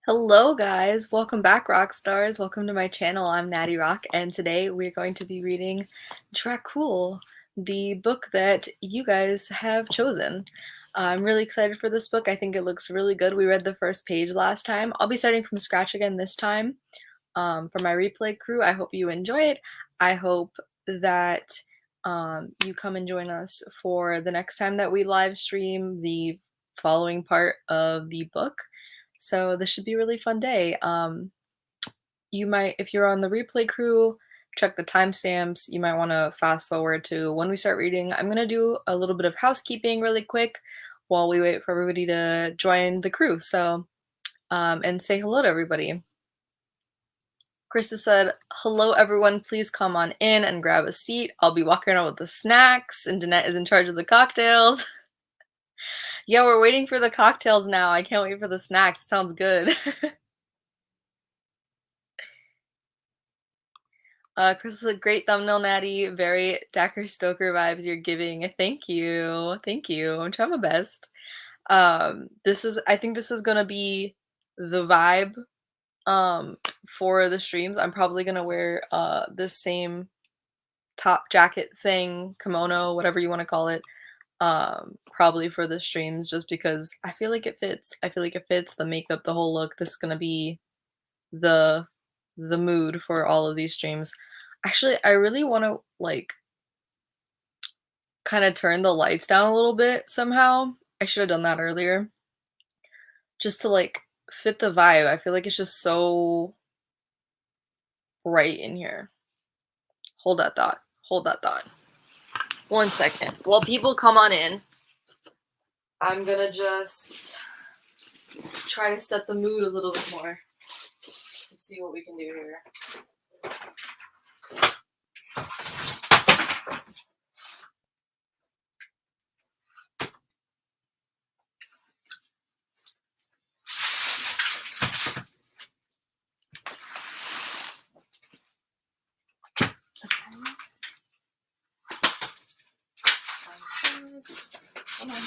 Hello guys, welcome back rock stars. Welcome to my channel. I'm Natty Rock and today we're going to be reading Dracul, the book that you guys have chosen. I'm really excited for this book. I think it looks really good. We read the first page last time. I'll be starting from scratch again this time for my replay crew. I hope you enjoy it. I hope that you come and join us for the next time that we live stream the following part of the book. So this should be a really fun day. You might, if you're on the replay crew, check the timestamps. You might want to fast forward to when we start reading. I'm going to do a little bit of housekeeping really quick while we wait for everybody to join the crew. So, and say hello to everybody. Krista said, hello everyone, please come on in and grab a seat. I'll be walking around with the snacks and Danette is in charge of the cocktails. Yeah, we're waiting for the cocktails now. I can't wait for the snacks. It sounds good. Chris is a great thumbnail, Natty. Very Dacre Stoker vibes you're giving. Thank you. Thank you. I'm trying my best. I think this is gonna be the vibe for the streams. I'm probably gonna wear this same top jacket thing, kimono, whatever you want to call it, probably for the streams just because I feel like it fits. I feel like it fits the makeup, the whole look. This is gonna be the mood for all of these streams. Actually, I really want to like kind of turn the lights down a little bit somehow. I should have done that earlier. Just to like fit the vibe. I feel like it's just so bright in here. Hold that thought. Hold that thought. 1 second. While people come on in, I'm gonna just try to set the mood a little bit more. Let's see what we can do here. Come on.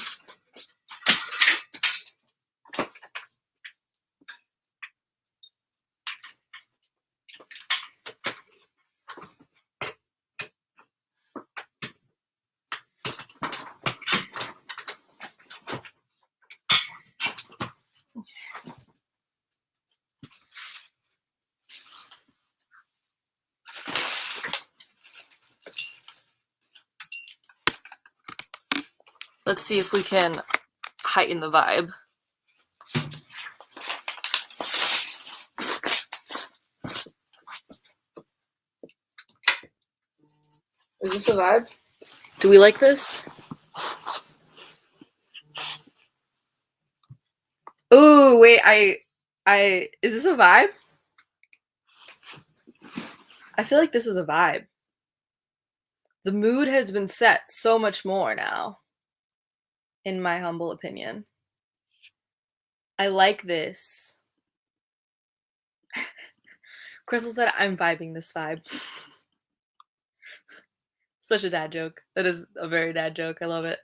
Let's see if we can heighten the vibe. Is this a vibe? Do we like this? Ooh, wait, is this a vibe? I feel like this is a vibe. The mood has been set so much more now, in my humble opinion. I like this. Crystal said, I'm vibing this vibe. Such a dad joke. That is a very dad joke. I love it.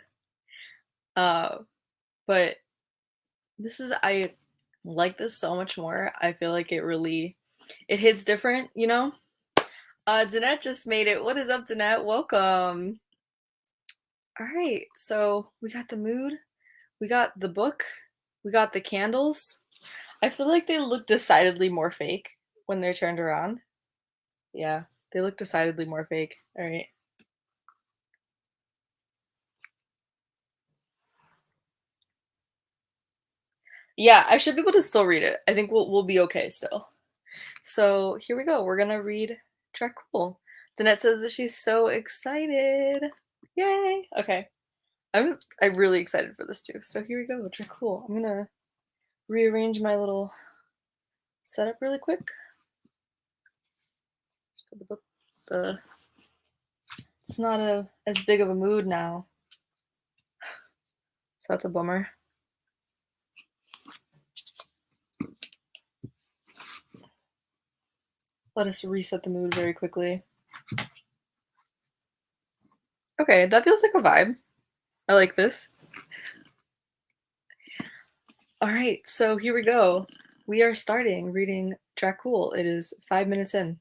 But I like this so much more. I feel like it hits different, you know? Danette just made it. What is up, Danette? Welcome. All right, so we got the mood, we got the book, we got the candles. I feel like they look decidedly more fake when they're turned around. Yeah, they look decidedly more fake. All right. Yeah, I should be able to still read it. I think we'll be okay still. So here we go. We're gonna read Dracul. Danette says that she's so excited. Yay! Okay. I'm really excited for this too. So here we go, Dracul. I'm gonna rearrange my little setup really quick. It's not as big of a mood now. So that's a bummer. Let us reset the mood very quickly. Okay, that feels like a vibe. I like this. All right, so here we go. We are starting reading Dracul. It is 5 minutes in.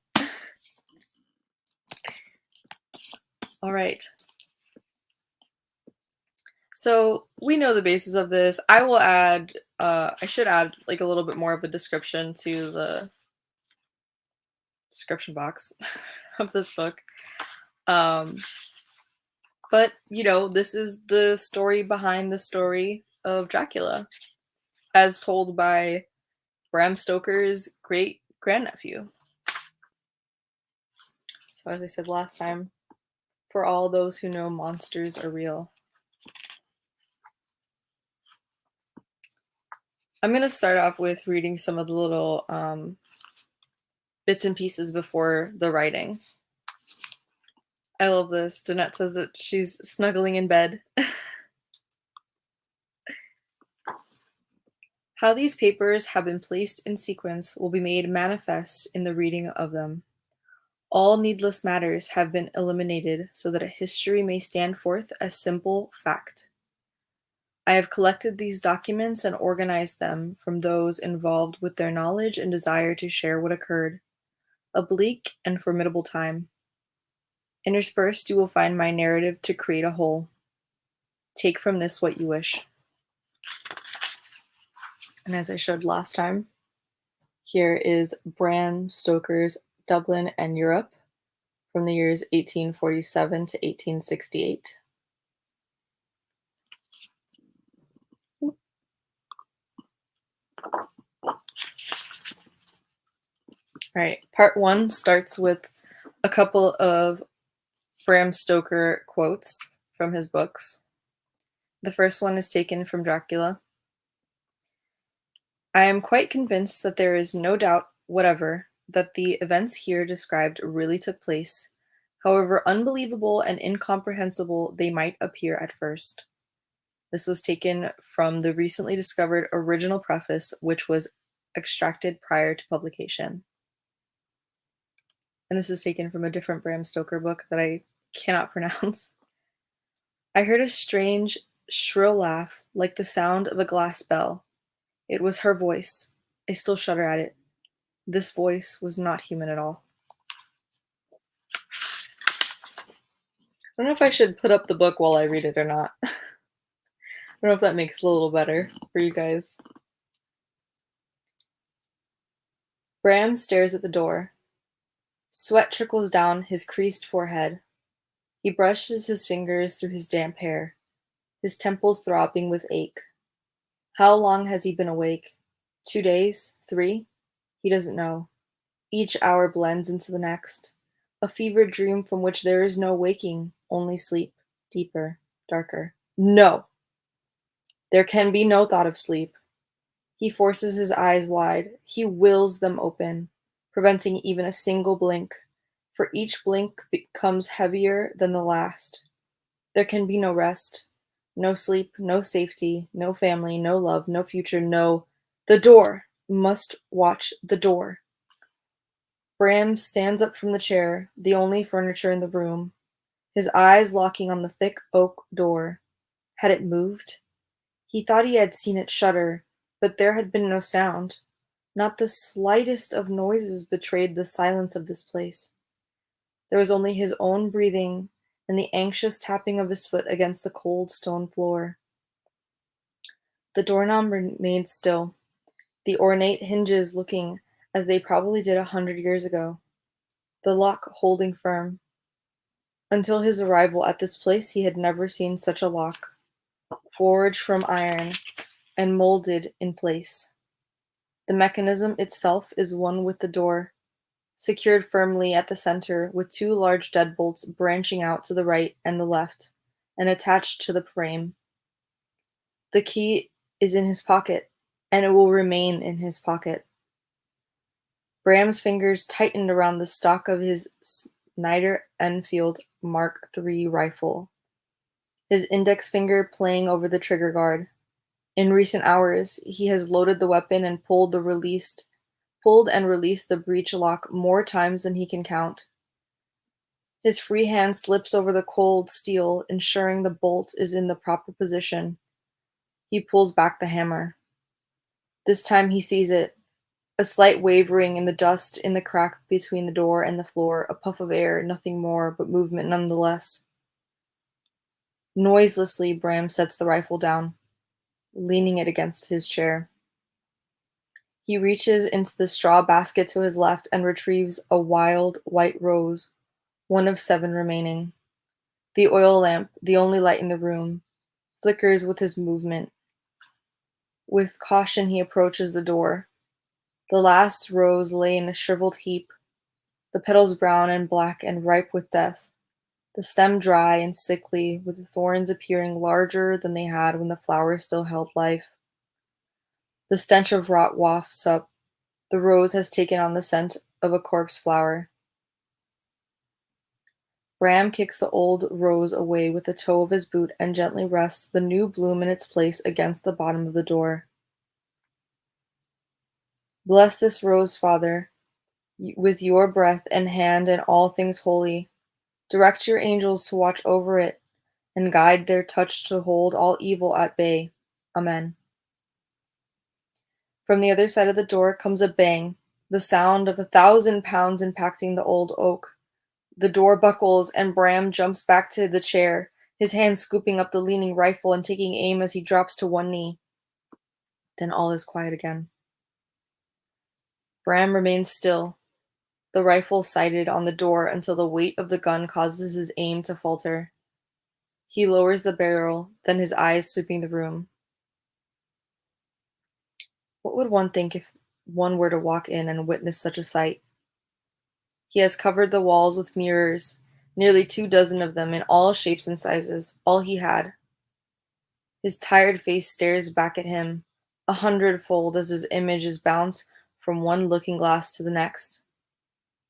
All right. So we know the basis of this. I will add, I should add like a little bit more of a description to the description box of this book. Um, but, this is the story behind the story of Dracula, as told by Bram Stokers' great-grandnephew. So as I said last time, for all those who know monsters are real. I'm going to start off with reading some of the little bits and pieces before the writing. I love this. Danette says that she's snuggling in bed. How these papers have been placed in sequence will be made manifest in the reading of them. All needless matters have been eliminated so that a history may stand forth as simple fact. I have collected these documents and organized them from those involved with their knowledge and desire to share what occurred. A bleak and formidable time. Interspersed you will find my narrative to create a whole. Take from this what you wish. And as I showed last time, here is Bram Stokers' Dublin and Europe from the years 1847 to 1868. All right, part one starts with a couple of Bram Stoker quotes from his books. The first one is taken from Dracula. I am quite convinced that there is no doubt whatever that the events here described really took place, however unbelievable and incomprehensible they might appear at first. This was taken from the recently discovered original preface, which was extracted prior to publication. And this is taken from a different Bram Stoker book that I cannot pronounce. I heard a strange, shrill laugh, like the sound of a glass bell. It was her voice. I still shudder at it. This voice was not human at all. I don't know if I should put up the book while I read it or not. I don't know if that makes it a little better for you guys. Bram stares at the door. Sweat trickles down his creased forehead. He brushes his fingers through his damp hair, his temples throbbing with ache. How long has he been awake? 2 days? 3? He doesn't know. Each hour blends into the next. A fevered dream from which there is no waking, only sleep, deeper, darker. No! There can be no thought of sleep. He forces his eyes wide. He wills them open, preventing even a single blink, for each blink becomes heavier than the last. There can be no rest, no sleep, no safety, no family, no love, no future, no... The door! Must watch the door. Bram stands up from the chair, the only furniture in the room, his eyes locking on the thick oak door. Had it moved? He thought he had seen it shudder, but there had been no sound. Not the slightest of noises betrayed the silence of this place. There was only his own breathing and the anxious tapping of his foot against the cold stone floor. The doorknob remained still, the ornate hinges looking as they probably did 100 years ago, the lock holding firm. Until his arrival at this place he had never seen such a lock, forged from iron and molded in place. The mechanism itself is one with the door, secured firmly at the center with 2 large deadbolts branching out to the right and the left, and attached to the frame. The key is in his pocket, and it will remain in his pocket. Bram's fingers tightened around the stock of his Snider Enfield Mark III rifle, his index finger playing over the trigger guard. In recent hours, he has loaded the weapon and pulled and released the breech lock more times than he can count. His free hand slips over the cold steel, ensuring the bolt is in the proper position. He pulls back the hammer. This time he sees it, A slight wavering in the dust in the crack between the door and the floor, a puff of air, nothing more, but movement nonetheless. Noiselessly, Bram sets the rifle down, leaning it against his chair. He reaches into the straw basket to his left and retrieves a wild white rose, one of 7 remaining. The oil lamp, the only light in the room, flickers with his movement. With caution he approaches the door. The last rose lay in a shriveled heap, the petals brown and black and ripe with death, the stem dry and sickly, with the thorns appearing larger than they had when the flower still held life. The stench of rot wafts up. The rose has taken on the scent of a corpse flower. Bram kicks the old rose away with the toe of his boot and gently rests the new bloom in its place against the bottom of the door. Bless this rose, Father, with your breath and hand and all things holy. Direct your angels to watch over it, and guide their touch to hold all evil at bay. Amen. From the other side of the door comes a bang, the sound of 1,000 pounds impacting the old oak. The door buckles, and Bram jumps back to the chair, his hand scooping up the leaning rifle and taking aim as he drops to one knee. Then all is quiet again. Bram remains still, the rifle sighted on the door until the weight of the gun causes his aim to falter. He lowers the barrel, then his eyes sweeping the room. What would one think if one were to walk in and witness such a sight? He has covered the walls with mirrors, nearly 24 of them in all shapes and sizes, all he had. His tired face stares back at him, 100-fold as his images bounce from one looking-glass to the next.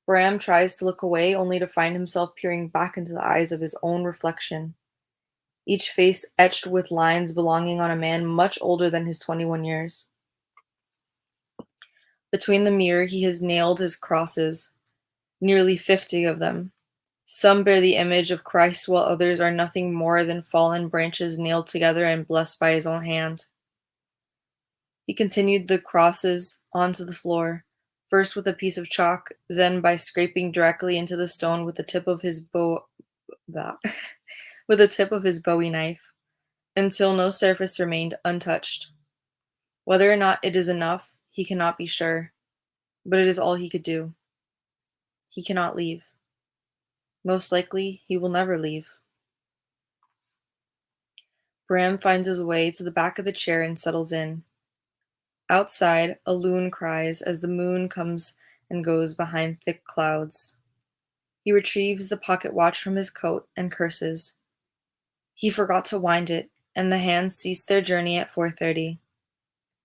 Bram tries to look away, only to find himself peering back into the eyes of his own reflection, each face etched with lines belonging on a man much older than his 21 years. Between the mirror he has nailed his crosses, nearly 50 of them. Some bear the image of Christ, while others are nothing more than fallen branches nailed together and blessed by his own hand. He continued the crosses onto the floor, first with a piece of chalk, then by scraping directly into the stone with the tip of his with the tip of his Bowie knife, until no surface remained untouched. Whether or not it is enough, he cannot be sure, but it is all he could do. He cannot leave. Most likely, he will never leave. Bram finds his way to the back of the chair and settles in. Outside, a loon cries as the moon comes and goes behind thick clouds. He retrieves the pocket watch from his coat and curses. He forgot to wind it, and the hands cease their journey at 4:30.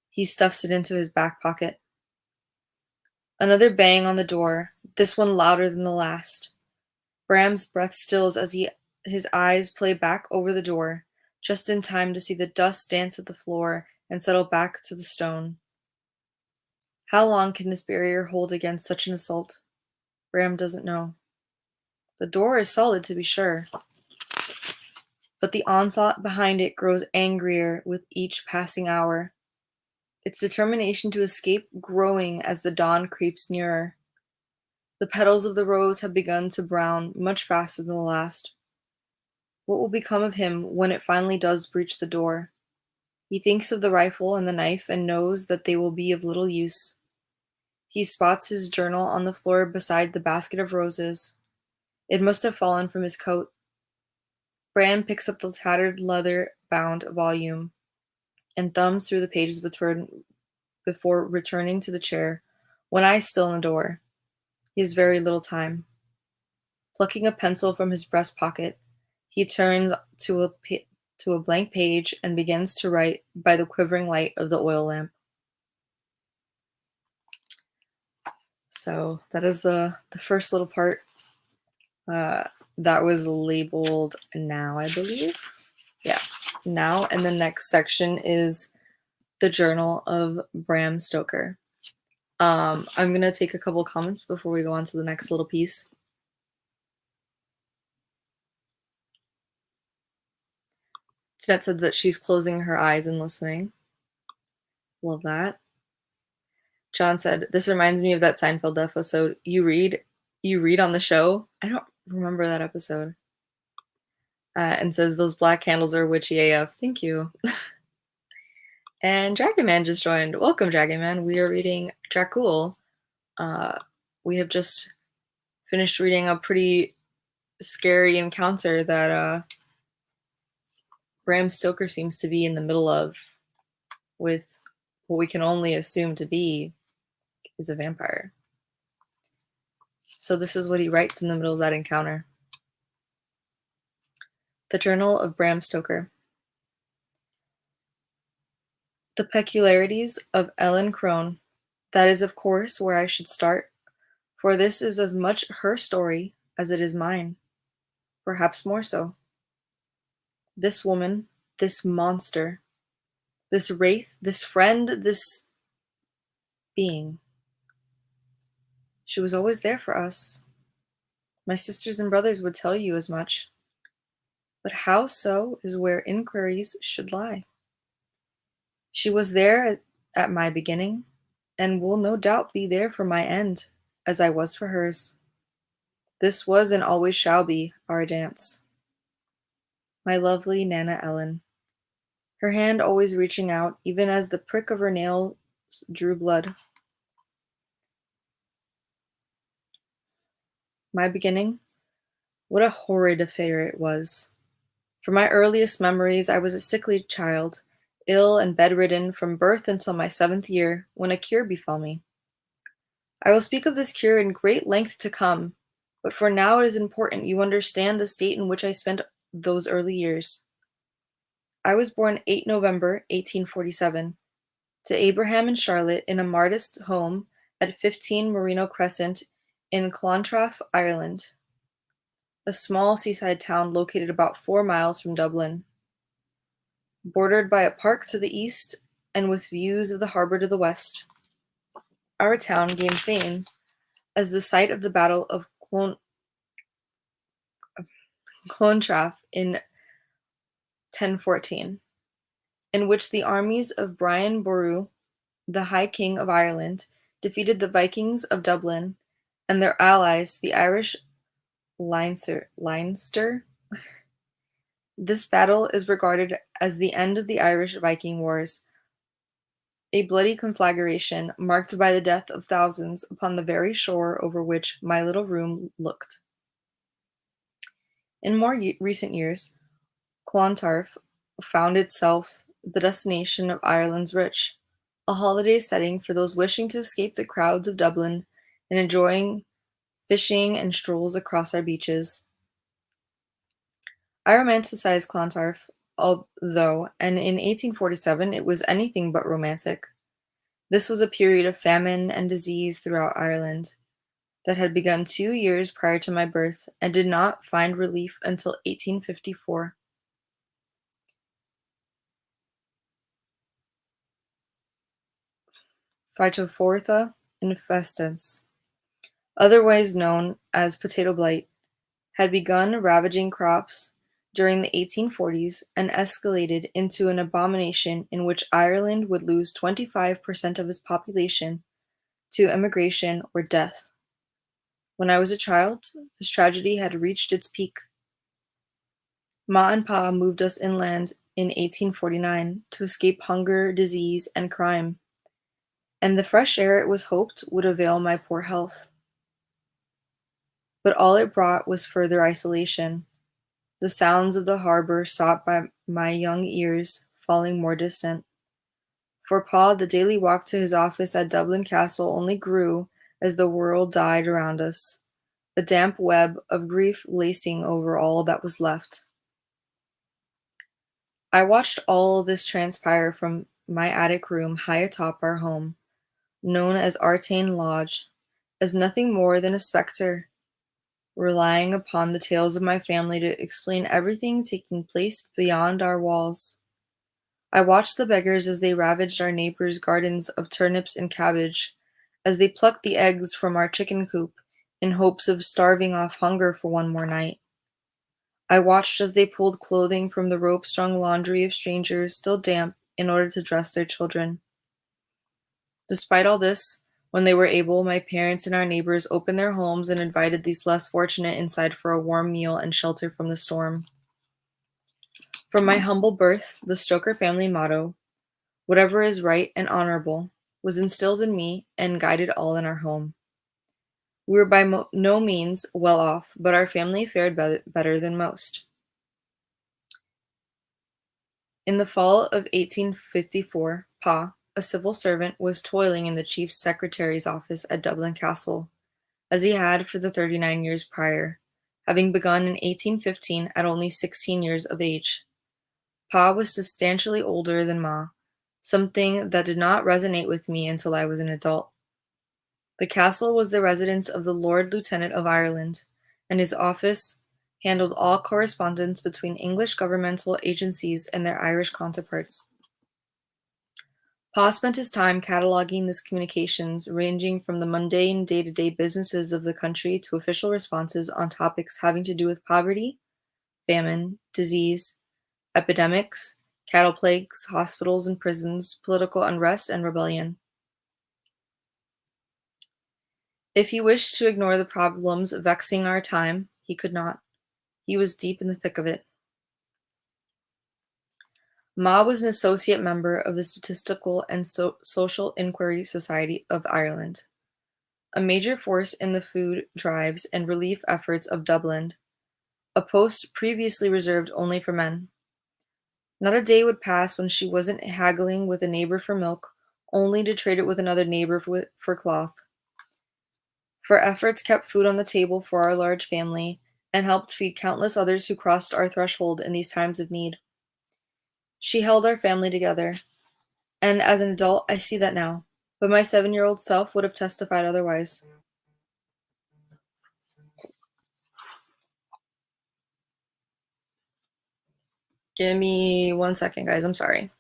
He stuffs it into his back pocket. Another bang on the door, this one louder than the last. Bram's breath stills as his eyes play back over the door, just in time to see the dust dance at the floor and settle back to the stone. How long can this barrier hold against such an assault? Bram doesn't know. The door is solid, to be sure, but the onslaught behind it grows angrier with each passing hour, its determination to escape growing as the dawn creeps nearer. The petals of the rose have begun to brown much faster than the last. What will become of him when it finally does breach the door? He thinks of the rifle and the knife and knows that they will be of little use. He spots his journal on the floor beside the basket of roses. It must have fallen from his coat. Bram picks up the tattered leather-bound volume and thumbs through the pages before returning to the chair, one eye still in the door. He has very little time. Plucking a pencil from his breast pocket, he turns to a blank page and begins to write by the quivering light of the oil lamp. So that is the first little part. That was labeled now, I believe. Yeah, now. And the next section is the journal of Bram Stoker. I'm going to take a couple comments before we go on to the next little piece. Jeanette said that she's closing her eyes and listening. Love that. John said, "This reminds me of that Seinfeld episode. You read on the show?" I don't remember that episode. And says, "Those black candles are witchy AF. Thank you." And Dragon Man just joined. Welcome, Dragon Man. We are reading Dracul. Uh, we have just finished reading a pretty scary encounter that Bram Stoker seems to be in the middle of with what we can only assume to be is a vampire. So this is what he writes in the middle of that encounter. The Journal of Bram Stoker. The Peculiarities of Ellen Crone. That is, of course, where I should start, for this is as much her story as it is mine, perhaps more so. This woman, this monster, this wraith, this friend, this being. She was always there for us. My sisters and brothers would tell you as much. But how so is where inquiries should lie. She was there at my beginning, and will no doubt be there for my end, as I was for hers. This was and always shall be our dance. My lovely Nana Ellen, her hand always reaching out, even as the prick of her nails drew blood. My beginning? What a horrid affair it was. From my earliest memories, I was a sickly child, ill and bedridden from birth until my 7th year, when a cure befell me. I will speak of this cure in great length to come, but for now it is important you understand the state in which I spent those early years. I was born 8 November 1847 to Abraham and Charlotte in a modest home at 15 Merino Crescent in Clontarf, Ireland, a small seaside town located about 4 miles from Dublin, bordered by a park to the east and with views of the harbour to the west. Our town gained fame as the site of the Battle of Clontarf in 1014, in which the armies of Brian Boru, the High King of Ireland, defeated the Vikings of Dublin and their allies, the Irish Leinster. This battle is regarded as the end of the Irish Viking Wars, a bloody conflagration marked by the death of thousands upon the very shore over which my little room looked. In more recent years, Clontarf found itself the destination of Ireland's rich, a holiday setting for those wishing to escape the crowds of Dublin and enjoying fishing and strolls across our beaches. I romanticize Clontarf, although, and in 1847 it was anything but romantic. This was a period of famine and disease throughout Ireland that had begun 2 years prior to my birth and did not find relief until 1854. Phytophthora infestans, otherwise known as potato blight, had begun ravaging crops during the 1840s and escalated into an abomination in which Ireland would lose 25% of its population to emigration or death. When I was a child, this tragedy had reached its peak. Ma and Pa moved us inland in 1849 to escape hunger, disease, and crime, and the fresh air it was hoped would avail my poor health. But all it brought was further isolation, the sounds of the harbour sought by my young ears falling more distant. For Pa, the daily walk to his office at Dublin Castle only grew as the world died around us, a damp web of grief lacing over all that was left. I watched all this transpire from my attic room high atop our home, known as Artane Lodge, as nothing more than a spectre, relying upon the tales of my family to explain everything taking place beyond our walls. I watched the beggars as they ravaged our neighbors' gardens of turnips and cabbage, as they plucked the eggs from our chicken coop in hopes of starving off hunger for one more night. I watched as they pulled clothing from the rope-strung laundry of strangers still damp in order to dress their children. Despite all this, When they were able, my parents and our neighbors opened their homes and invited these less fortunate inside for a warm meal and shelter from the storm. From my humble birth, the Stoker family motto, "Whatever is right and honorable," was instilled in me and guided all in our home. We were by no means well off, but our family fared better than most. In the fall of 1854, Pa, a civil servant, was toiling in the chief secretary's office at Dublin Castle, as he had for the 39 years prior, having begun in 1815 at only 16 years of age. Pa was substantially older than Ma, something that did not resonate with me until I was an adult. The castle was the residence of the Lord Lieutenant of Ireland, and his office handled all correspondence between English governmental agencies and their Irish counterparts. Pa spent his time cataloging these communications, ranging from the mundane day-to-day businesses of the country to official responses on topics having to do with poverty, famine, disease, epidemics, cattle plagues, hospitals and prisons, political unrest, and rebellion. If he wished to ignore the problems vexing our time, he could not. He was deep in the thick of it. Ma was an associate member of the Statistical and Social Inquiry Society of Ireland, a major force in the food drives and relief efforts of Dublin, a post previously reserved only for men. Not a day would pass when she wasn't haggling with a neighbor for milk, only to trade it with another neighbor for cloth. Her efforts kept food on the table for our large family and helped feed countless others who crossed our threshold in these times of need. She held our family together, and as an adult, I see that now, but my 7-year-old self would have testified otherwise. Give me 1 second, guys. I'm sorry.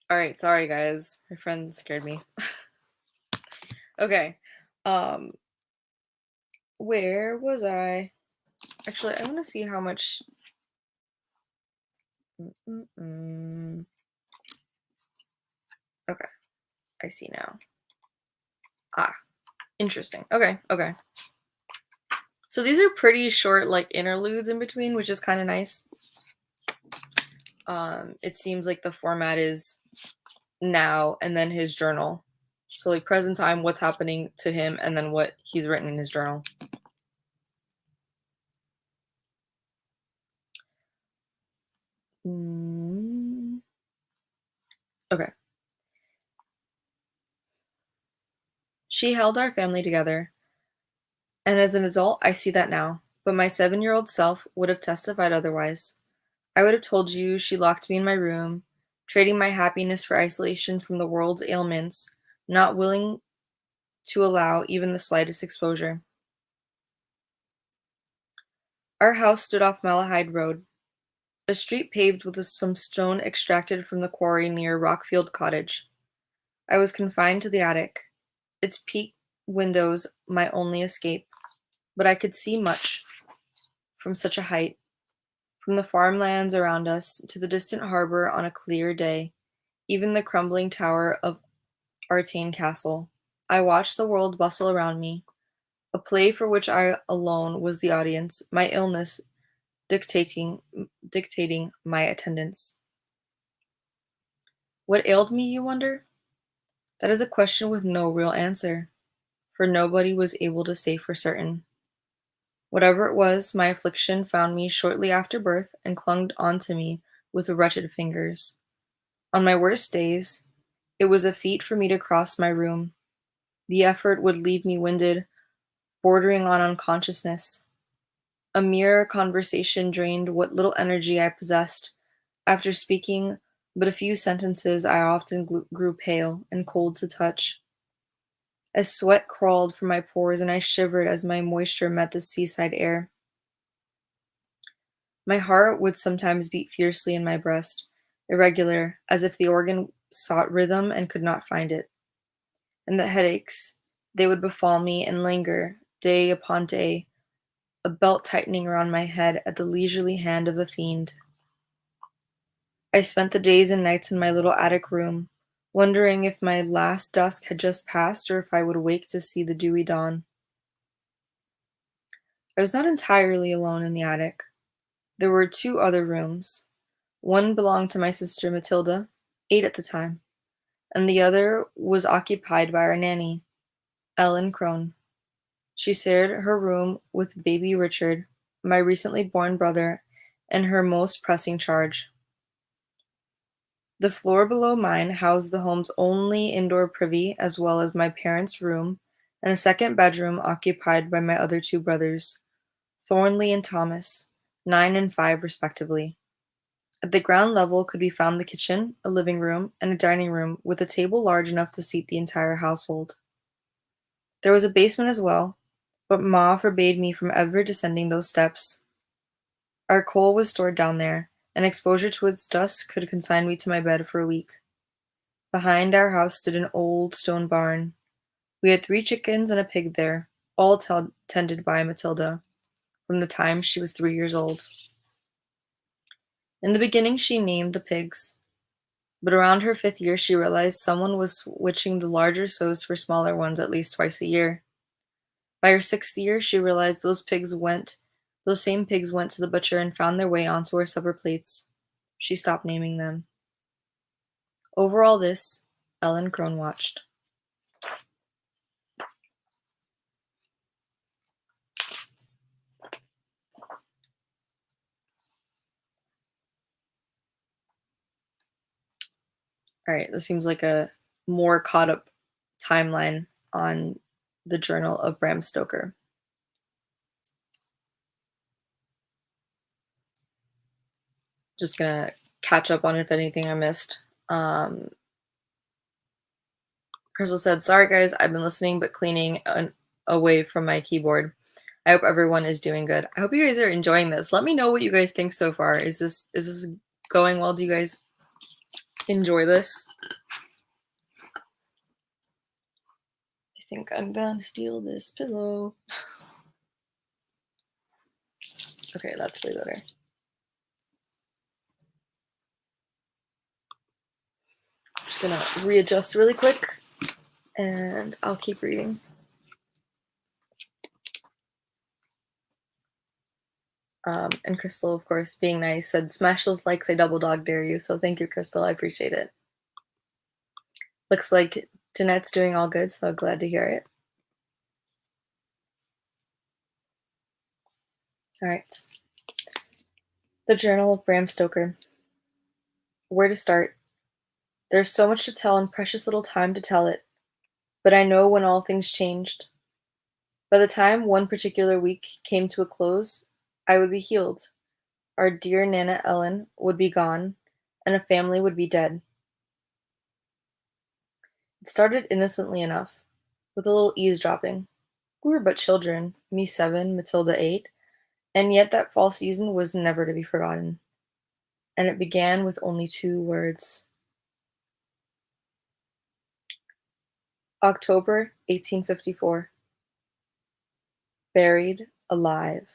All right, sorry guys. My friend scared me. Okay. Um where was I? Actually, I want to see how much Mm-mm-mm. Okay, I see now. Ah, interesting. Okay, okay. So these are pretty short, like, interludes in between, which is kind of nice. It seems like the format is now and then his journal. So, like, present time, what's happening to him, and then what he's written in his journal. Okay. She held our family together, and as an adult, I see that now. But my 7-year-old self would have testified otherwise. I would have told you she locked me in my room, trading my happiness for isolation from the world's ailments, not willing to allow even the slightest exposure. Our house stood off Malahide Road, a street paved with some stone extracted from the quarry near Rockfield Cottage. I was confined to the attic, its peaked windows my only escape, but I could see much from such a height, from the farmlands around us to the distant harbor on a clear day, even the crumbling tower of Artane Castle. I watched the world bustle around me, a play for which I alone was the audience, my illness dictating my attendance. What ailed me, you wonder? That is a question with no real answer, for nobody was able to say for certain. Whatever it was, my affliction found me shortly after birth and clung on to me with wretched fingers. On my worst days, it was a feat for me to cross my room. The effort would leave me winded, bordering on unconsciousness. A mere conversation drained what little energy I possessed. After speaking but a few sentences, I often grew pale and cold to touch. As sweat crawled from my pores and I shivered as my moisture met the seaside air. My heart would sometimes beat fiercely in my breast, irregular, as if the organ sought rhythm and could not find it. And the headaches, they would befall me and linger, day upon day, a belt tightening around my head at the leisurely hand of a fiend. I spent the days and nights in my little attic room, wondering if my last dusk had just passed or if I would wake to see the dewy dawn. I was not entirely alone in the attic. There were two other rooms. One belonged to my sister Matilda, 8 at the time, and the other was occupied by our nanny, Ellen Crone. She shared her room with baby Richard, my recently born brother, and her most pressing charge. The floor below mine housed the home's only indoor privy, as well as my parents' room and a second bedroom occupied by my other two brothers, Thornley and Thomas, 9 and 5 respectively. At the ground level could be found the kitchen, a living room, and a dining room with a table large enough to seat the entire household. There was a basement as well, but Ma forbade me from ever descending those steps. Our coal was stored down there, and exposure to its dust could consign me to my bed for a week. Behind our house stood an old stone barn. We had 3 chickens and a pig there, all tended by Matilda, from the time she was 3 years old. In the beginning she named the pigs, but around her 5th year she realized someone was switching the larger sows for smaller ones at least twice a year. By her 6th year she realized those same pigs went to the butcher and found their way onto our supper plates. She stopped naming them. Over all this, Ellen Crone watched. Alright, this seems like a more caught up timeline on the journal of Bram Stoker. Just gonna catch up on if anything I missed. Crystal said, "Sorry guys, I've been listening but cleaning away from my keyboard. I hope everyone is doing good. I hope you guys are enjoying this. Let me know what you guys think so far. Is this going well? Do you guys enjoy this?" I think I'm gonna steal this pillow. Okay, that's way better. I'm just gonna readjust really quick and I'll keep reading. And Crystal, of course, being nice, said, "Smash those likes, I double dog dare you." So thank you, Crystal. I appreciate it. Looks like Jeanette's doing all good, so glad to hear it. All right. The Journal of Bram Stoker. Where to start? There's so much to tell and precious little time to tell it. But I know when all things changed. By the time one particular week came to a close, I would be healed. Our dear Nana Ellen would be gone, and a family would be dead. It started innocently enough, with a little eavesdropping. We were but children, me 7, Matilda 8, and yet that fall season was never to be forgotten. And it began with only 2 words. October 1854. Buried alive.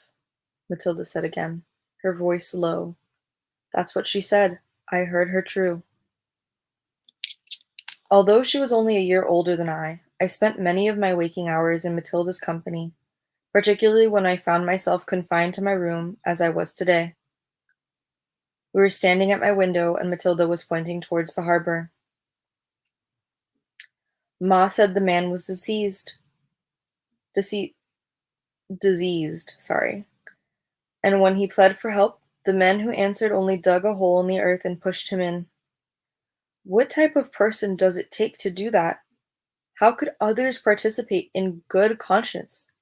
Matilda said again, her voice low. That's what she said. I heard her true. Although she was only a year older than I spent many of my waking hours in Matilda's company, particularly when I found myself confined to my room as I was today. We were standing at my window, and Matilda was pointing towards the harbor. Ma said the man was dece- diseased, sorry. And when he pled for help, the men who answered only dug a hole in the earth and pushed him in. What type of person does it take to do that? How could others participate in good conscience?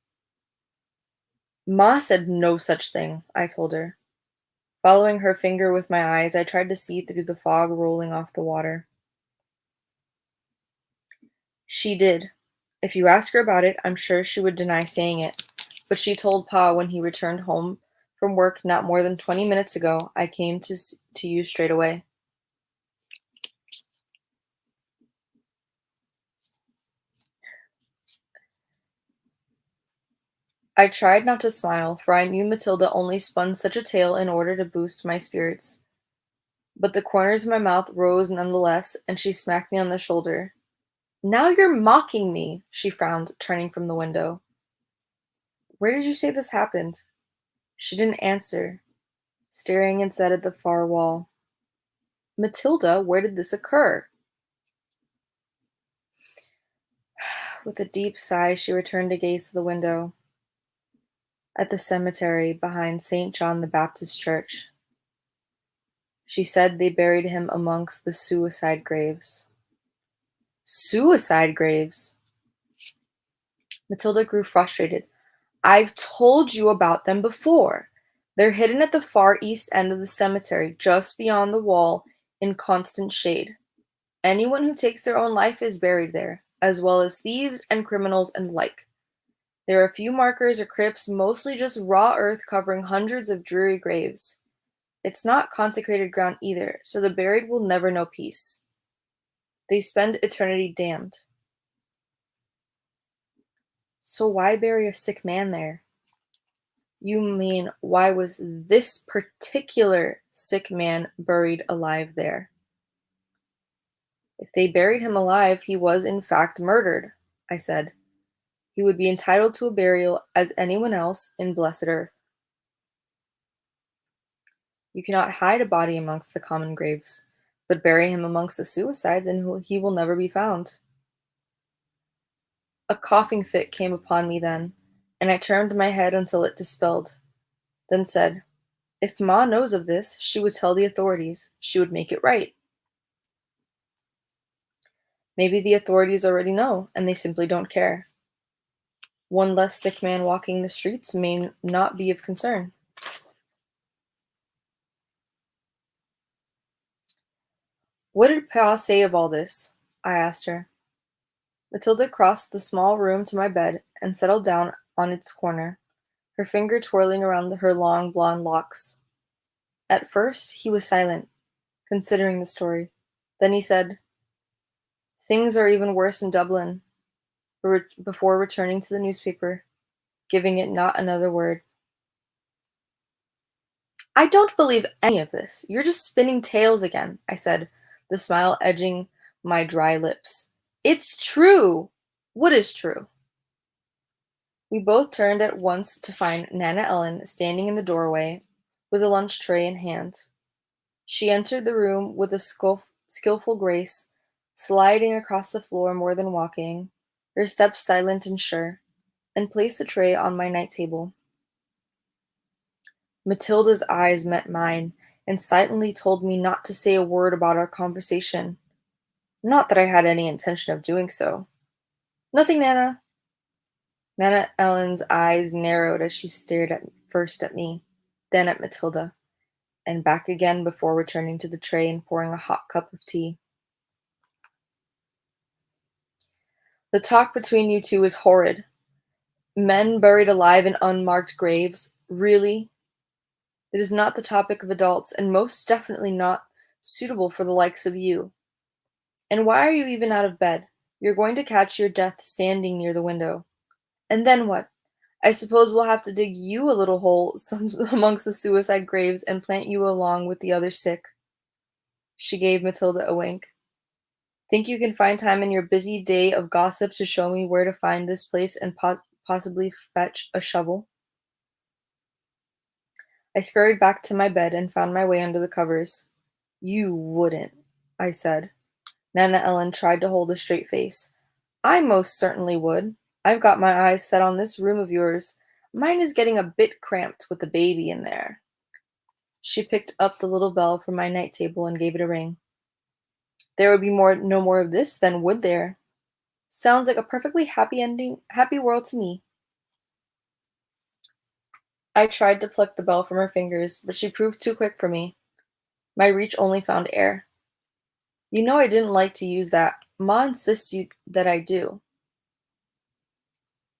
Ma said no such thing, I told her. Following her finger with my eyes, I tried to see through the fog rolling off the water. She did. If you ask her about it, I'm sure she would deny saying it. But she told Pa when he returned home from work not more than 20 minutes ago. I came to you straight away. I tried not to smile, for I knew Matilda only spun such a tale in order to boost my spirits. But the corners of my mouth rose nonetheless, and she smacked me on the shoulder. Now you're mocking me, she frowned, turning from the window. Where did you say this happened? She didn't answer, staring instead at the far wall. Matilda, where did this occur? With a deep sigh, she returned to gaze to the window. At the cemetery behind St. John the Baptist Church. She said they buried him amongst the suicide graves. Suicide graves? Matilda grew frustrated. I've told you about them before. They're hidden at the far east end of the cemetery, just beyond the wall, in constant shade. Anyone who takes their own life is buried there, as well as thieves and criminals and the like. There are a few markers or crypts, mostly just raw earth covering hundreds of dreary graves. It's not consecrated ground either, so the buried will never know peace. They spend eternity damned. So why bury a sick man there? You mean, why was this particular sick man buried alive there? If they buried him alive, he was in fact murdered, I said. He would be entitled to a burial as anyone else in blessed earth. You cannot hide a body amongst the common graves, but bury him amongst the suicides, and he will never be found. A coughing fit came upon me then, and I turned my head until it dispelled, then said, If Ma knows of this, she would tell the authorities. She would make it right. Maybe the authorities already know, and they simply don't care. One less sick man walking the streets may not be of concern. What did Pa say of all this? I asked her. Matilda crossed the small room to my bed and settled down on its corner, her finger twirling around her long blonde locks. At first, he was silent, considering the story. Then he said, Things are even worse in Dublin, before returning to the newspaper, giving it not another word. I don't believe any of this. You're just spinning tales again, I said, the smile edging my dry lips. It's true! What is true? We both turned at once to find Nana Ellen standing in the doorway with a lunch tray in hand. She entered the room with a skillful grace, sliding across the floor more than walking, her steps silent and sure, and placed the tray on my night table. Matilda's eyes met mine, and silently told me not to say a word about our conversation. Not that I had any intention of doing so. Nothing, Nana. Nana Ellen's eyes narrowed as she stared first at me, then at Matilda, and back again before returning to the tray and pouring a hot cup of tea. The talk between you two is horrid. Men buried alive in unmarked graves. Really? It is not the topic of adults, and most definitely not suitable for the likes of you. And why are you even out of bed? You're going to catch your death standing near the window. And then what? I suppose we'll have to dig you a little hole amongst the suicide graves and plant you along with the other sick." She gave Matilda a wink. "Think you can find time in your busy day of gossip to show me where to find this place and possibly fetch a shovel?" I scurried back to my bed and found my way under the covers. "You wouldn't," I said. Nana Ellen tried to hold a straight face. "I most certainly would. I've got my eyes set on this room of yours. Mine is getting a bit cramped with the baby in there." She picked up the little bell from my night table and gave it a ring. "There would be no more of this, then, would there? Sounds like a perfectly happy world to me." I tried to pluck the bell from her fingers, but she proved too quick for me. My reach only found air. "You know I didn't like to use that. Ma insists that I do."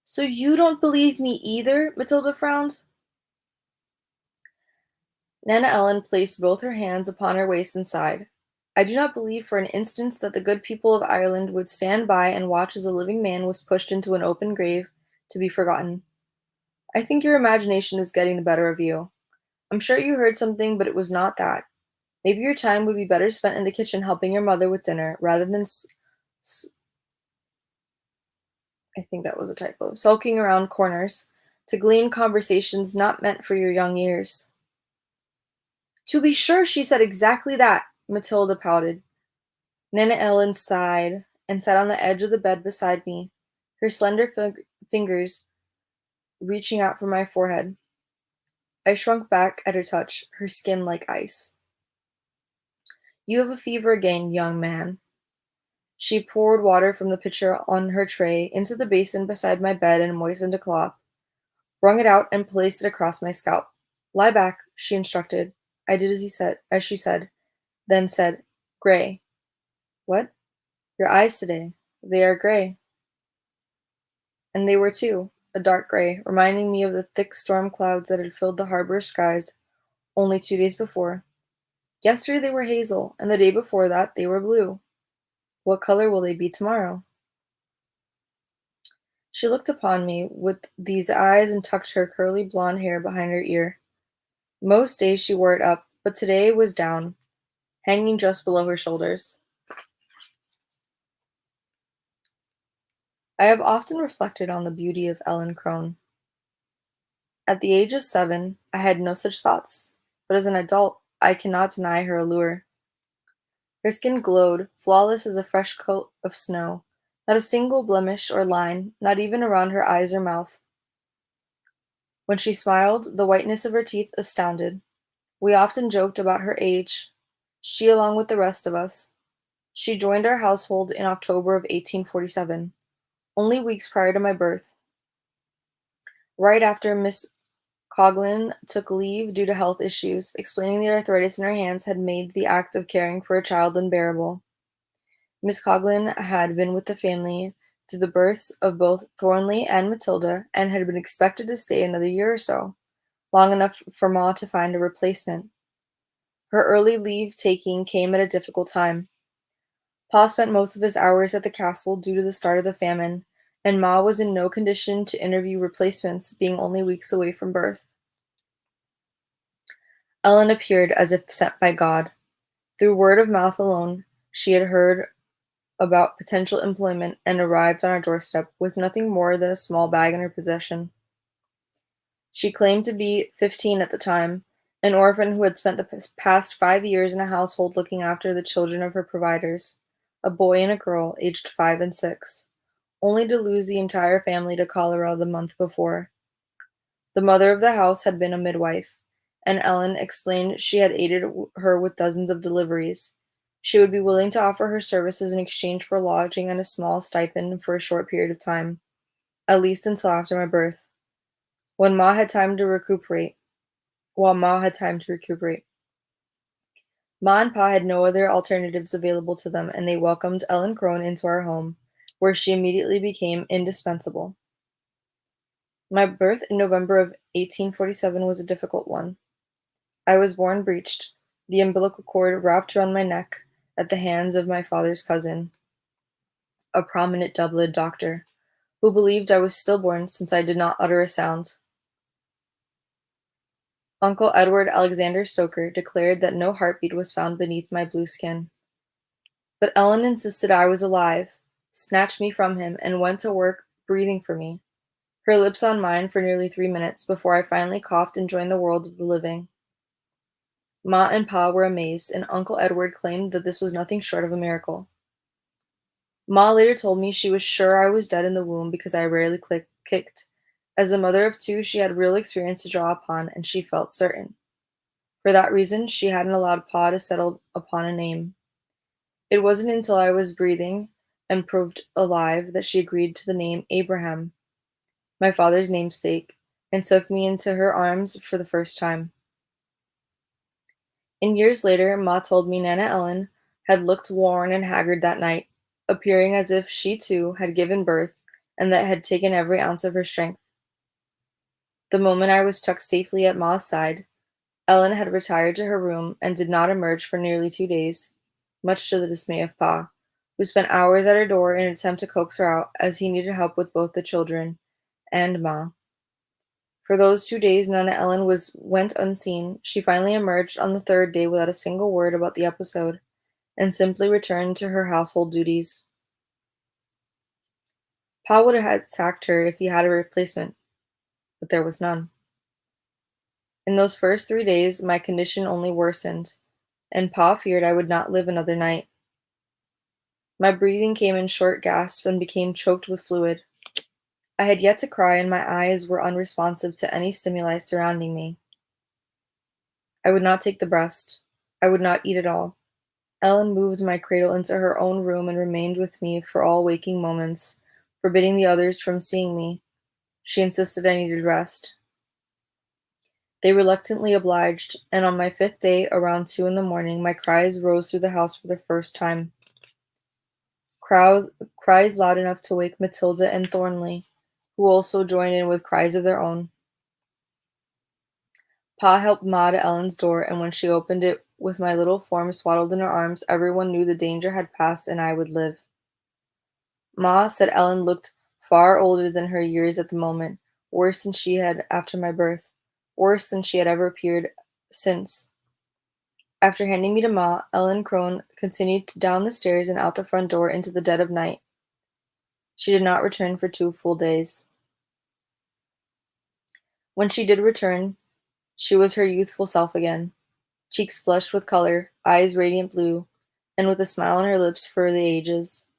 "So you don't believe me either?" Matilda frowned. Nana Ellen placed both her hands upon her waist and sighed. "I do not believe for an instant that the good people of Ireland would stand by and watch as a living man was pushed into an open grave to be forgotten. I think your imagination is getting the better of you. I'm sure you heard something, but it was not that. Maybe your time would be better spent in the kitchen helping your mother with dinner, rather than s- I think that was a typo, sulking around corners to glean conversations not meant for your young ears." "To be sure she said exactly that," Matilda pouted. Nana Ellen sighed and sat on the edge of the bed beside me, her slender fingers reaching out for my forehead. I shrunk back at her touch, her skin like ice. "You have a fever again, young man." She poured water from the pitcher on her tray into the basin beside my bed and moistened a cloth, wrung it out, and placed it across my scalp. "Lie back," she instructed. I did as she said, then said, "Gray." "What?" "Your eyes today. They are gray." And they were too, a dark gray, reminding me of the thick storm clouds that had filled the harbor skies only 2 days before. Yesterday they were hazel, and the day before that they were blue. What color will they be tomorrow? She looked upon me with these eyes and tucked her curly blonde hair behind her ear. Most days she wore it up, but today was down, hanging just below her shoulders. I have often reflected on the beauty of Ellen Crone. At the age of 7, I had no such thoughts, but as an adult, I cannot deny her allure. Her skin glowed, flawless as a fresh coat of snow, not a single blemish or line, not even around her eyes or mouth. When she smiled, the whiteness of her teeth astounded. We often joked about her age, she along with the rest of us. She joined our household in October of 1847, only weeks prior to my birth, right after Miss Coghlan took leave due to health issues, explaining the arthritis in her hands had made the act of caring for a child unbearable. Miss Coghlan had been with the family through the births of both Thornley and Matilda, and had been expected to stay another year or so, long enough for Ma to find a replacement. Her early leave-taking came at a difficult time. Pa spent most of his hours at the castle due to the start of the famine, and Ma was in no condition to interview replacements, being only weeks away from birth. Ellen appeared as if sent by God. Through word of mouth alone, she had heard about potential employment and arrived on our doorstep with nothing more than a small bag in her possession. She claimed to be 15 at the time, an orphan who had spent the past 5 years in a household looking after the children of her providers, a boy and a girl aged 5 and 6, only to lose the entire family to cholera the month before. The mother of the house had been a midwife, and Ellen explained she had aided her with dozens of deliveries. She would be willing to offer her services in exchange for lodging and a small stipend for a short period of time, at least until after my birth, when Ma had time to recuperate. While Ma had time to recuperate. Ma and Pa had no other alternatives available to them, and they welcomed Ellen Crone into our home, where she immediately became indispensable. My birth in November of 1847 was a difficult one. I was born breeched, the umbilical cord wrapped around my neck at the hands of my father's cousin, a prominent Dublin doctor, who believed I was stillborn since I did not utter a sound. Uncle Edward Alexander Stoker declared that no heartbeat was found beneath my blue skin. But Ellen insisted I was alive, snatched me from him, and went to work breathing for me, her lips on mine for nearly 3 minutes before I finally coughed and joined the world of the living. Ma and Pa were amazed, and Uncle Edward claimed that this was nothing short of a miracle. Ma later told me she was sure I was dead in the womb because I rarely kicked. As a mother of two, she had real experience to draw upon, and she felt certain. For that reason, she hadn't allowed Pa to settle upon a name. It wasn't until I was breathing and proved alive that she agreed to the name Abraham, my father's namesake, and took me into her arms for the first time. And years later, Ma told me Nana Ellen had looked worn and haggard that night, appearing as if she too had given birth and that had taken every ounce of her strength. The moment I was tucked safely at Ma's side, Ellen had retired to her room and did not emerge for nearly 2 days, much to the dismay of Pa, who spent hours at her door in an attempt to coax her out, as he needed help with both the children and Ma. For those 2 days Nana Ellen went unseen. She finally emerged on the third day without a single word about the episode, and simply returned to her household duties. Pa would have had sacked her if he had a replacement, but there was none. In those first 3 days, my condition only worsened, and Pa feared I would not live another night. My breathing came in short gasps and became choked with fluid. I had yet to cry, and my eyes were unresponsive to any stimuli surrounding me. I would not take the breast. I would not eat at all. Ellen moved my cradle into her own room and remained with me for all waking moments, forbidding the others from seeing me. She insisted I needed rest. They reluctantly obliged, and on my 5th day, around 2 in the morning, my cries rose through the house for the first time. Cries loud enough to wake Matilda and Thornley, who also joined in with cries of their own. Pa helped Ma to Ellen's door, and when she opened it with my little form swaddled in her arms, everyone knew the danger had passed and I would live. Ma said Ellen looked far older than her years at the moment, worse than she had after my birth, worse than she had ever appeared since. After handing me to Ma, Ellen Crone continued down the stairs and out the front door into the dead of night. She did not return for 2 full days. When she did return, she was her youthful self again, cheeks flushed with color, eyes radiant blue, and with a smile on her lips for the ages.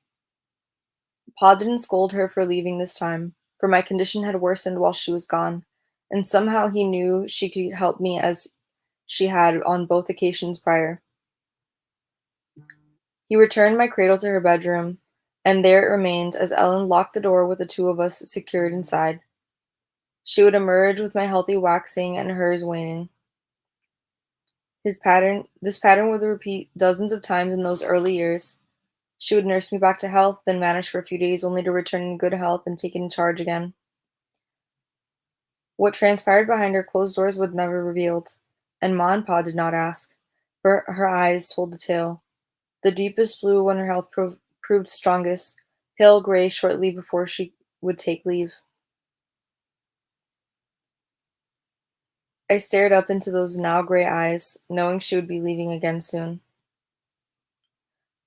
Pa didn't scold her for leaving this time, for my condition had worsened while she was gone, and somehow he knew she could help me as she had on both occasions prior. He returned my cradle to her bedroom, and there it remained as Ellen locked the door with the two of us secured inside. She would emerge with my healthy waxing and hers waning. This pattern would repeat dozens of times in those early years. She would nurse me back to health, then vanish for a few days only to return in good health and take in charge again. What transpired behind her closed doors was never revealed, and Ma and Pa did not ask, for her eyes told the tale. The deepest blue when her health proved strongest, pale gray shortly before she would take leave. I stared up into those now gray eyes, knowing she would be leaving again soon.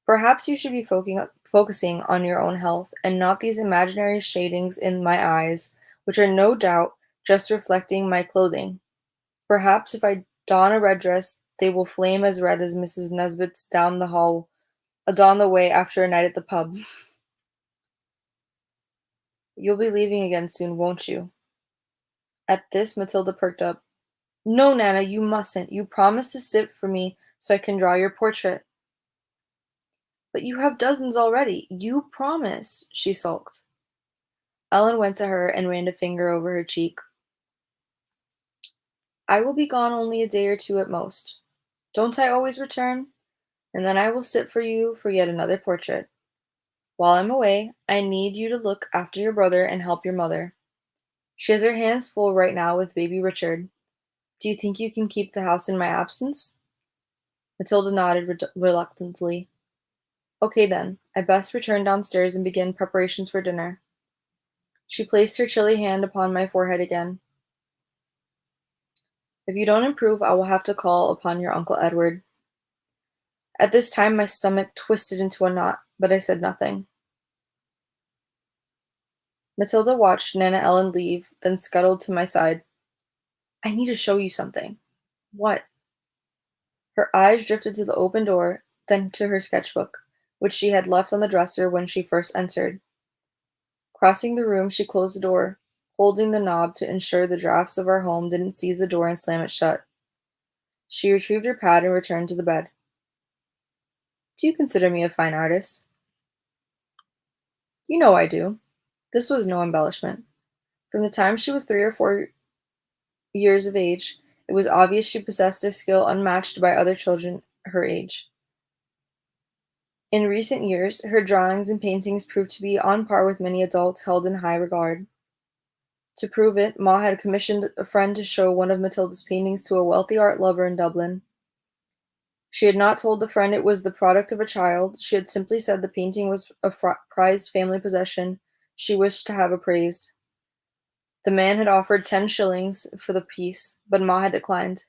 Perhaps you should be focusing on your own health, and not these imaginary shadings in my eyes, which are no doubt just reflecting my clothing. Perhaps if I don a red dress, they will flame as red as Mrs. Nesbit's down the way after a night at the pub. You'll be leaving again soon, won't you? At this, Matilda perked up. No, Nana, you mustn't. You promised to sit for me so I can draw your portrait. But you have dozens already. You promised, she sulked. Ellen went to her and ran a finger over her cheek. I will be gone only a day or two at most. Don't I always return? And then I will sit for you for yet another portrait. While I'm away, I need you to look after your brother and help your mother. She has her hands full right now with baby Richard. Do you think you can keep the house in my absence? Matilda nodded reluctantly. Okay then, I best return downstairs and begin preparations for dinner. She placed her chilly hand upon my forehead again. If you don't improve, I will have to call upon your Uncle Edward. At this time my stomach twisted into a knot, but I said nothing. Matilda watched Nana Ellen leave, then scuttled to my side. I need to show you something. What? Her eyes drifted to the open door, then to her sketchbook, which she had left on the dresser when she first entered. Crossing the room, she closed the door, holding the knob to ensure the drafts of our home didn't seize the door and slam it shut. She retrieved her pad and returned to the bed. Do you consider me a fine artist? You know I do. This was no embellishment. From the time she was 3 or 4 years of age, it was obvious she possessed a skill unmatched by other children her age. In recent years, her drawings and paintings proved to be on par with many adults held in high regard. To prove it, Ma had commissioned a friend to show one of Matilda's paintings to a wealthy art lover in Dublin. She had not told the friend it was the product of a child, she had simply said the painting was a prized family possession she wished to have appraised. The man had offered 10 shillings for the piece, but Ma had declined,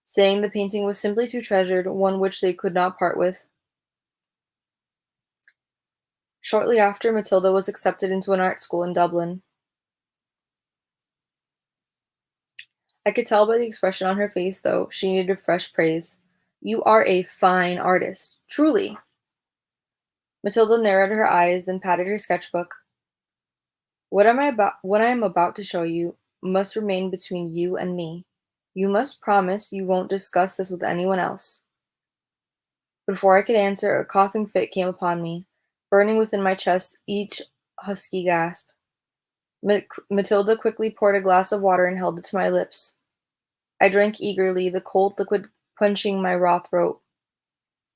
saying the painting was simply too treasured, one which they could not part with. Shortly after, Matilda was accepted into an art school in Dublin. I could tell by the expression on her face, though, she needed fresh praise. You are a fine artist, truly. Matilda narrowed her eyes, then patted her sketchbook. What I am about to show you must remain between you and me. You must promise you won't discuss this with anyone else. Before I could answer, a coughing fit came upon me, burning within my chest each husky gasp. Matilda quickly poured a glass of water and held it to my lips. I drank eagerly, the cold liquid quenching my raw throat.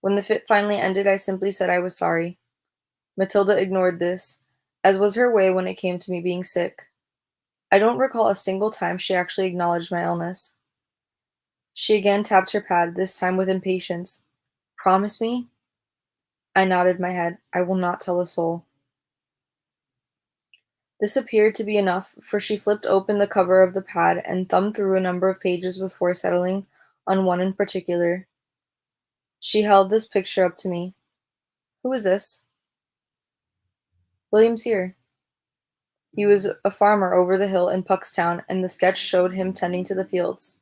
When the fit finally ended, I simply said I was sorry. Matilda ignored this, as was her way when it came to me being sick. I don't recall a single time she actually acknowledged my illness. She again tapped her pad, this time with impatience. Promise me? I nodded my head. I will not tell a soul. This appeared to be enough, for she flipped open the cover of the pad and thumbed through a number of pages before settling on one in particular. She held this picture up to me. Who is this? William Sear. He was a farmer over the hill in Puckstown, and the sketch showed him tending to the fields.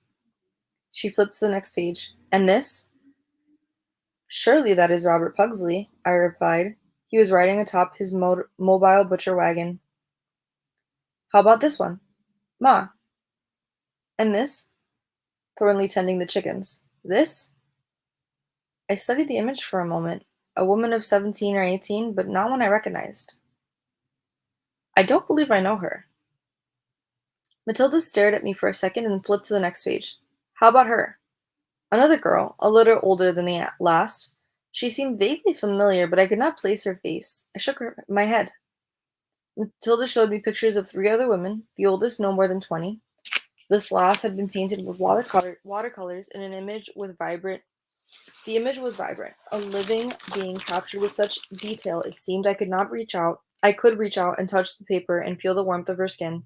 She flipped to the next page. And this? Surely that is Robert Pugsley, I replied. He was riding atop his mobile butcher wagon. How about this one? Ma. And this? Thornley tending the chickens. This? I studied the image for a moment. A woman of 17 or 18, but not one I recognized. I don't believe I know her. Matilda stared at me for a second and then flipped to the next page. How about her? Another girl, a little older than the last. She seemed vaguely familiar, but I could not place her face. I shook my head. Matilda showed me pictures of 3 other women, the oldest no more than 20. This last had been painted with watercolors in an image with vibrant. The image was vibrant, a living being captured with such detail it seemed I could reach out and touch the paper and feel the warmth of her skin.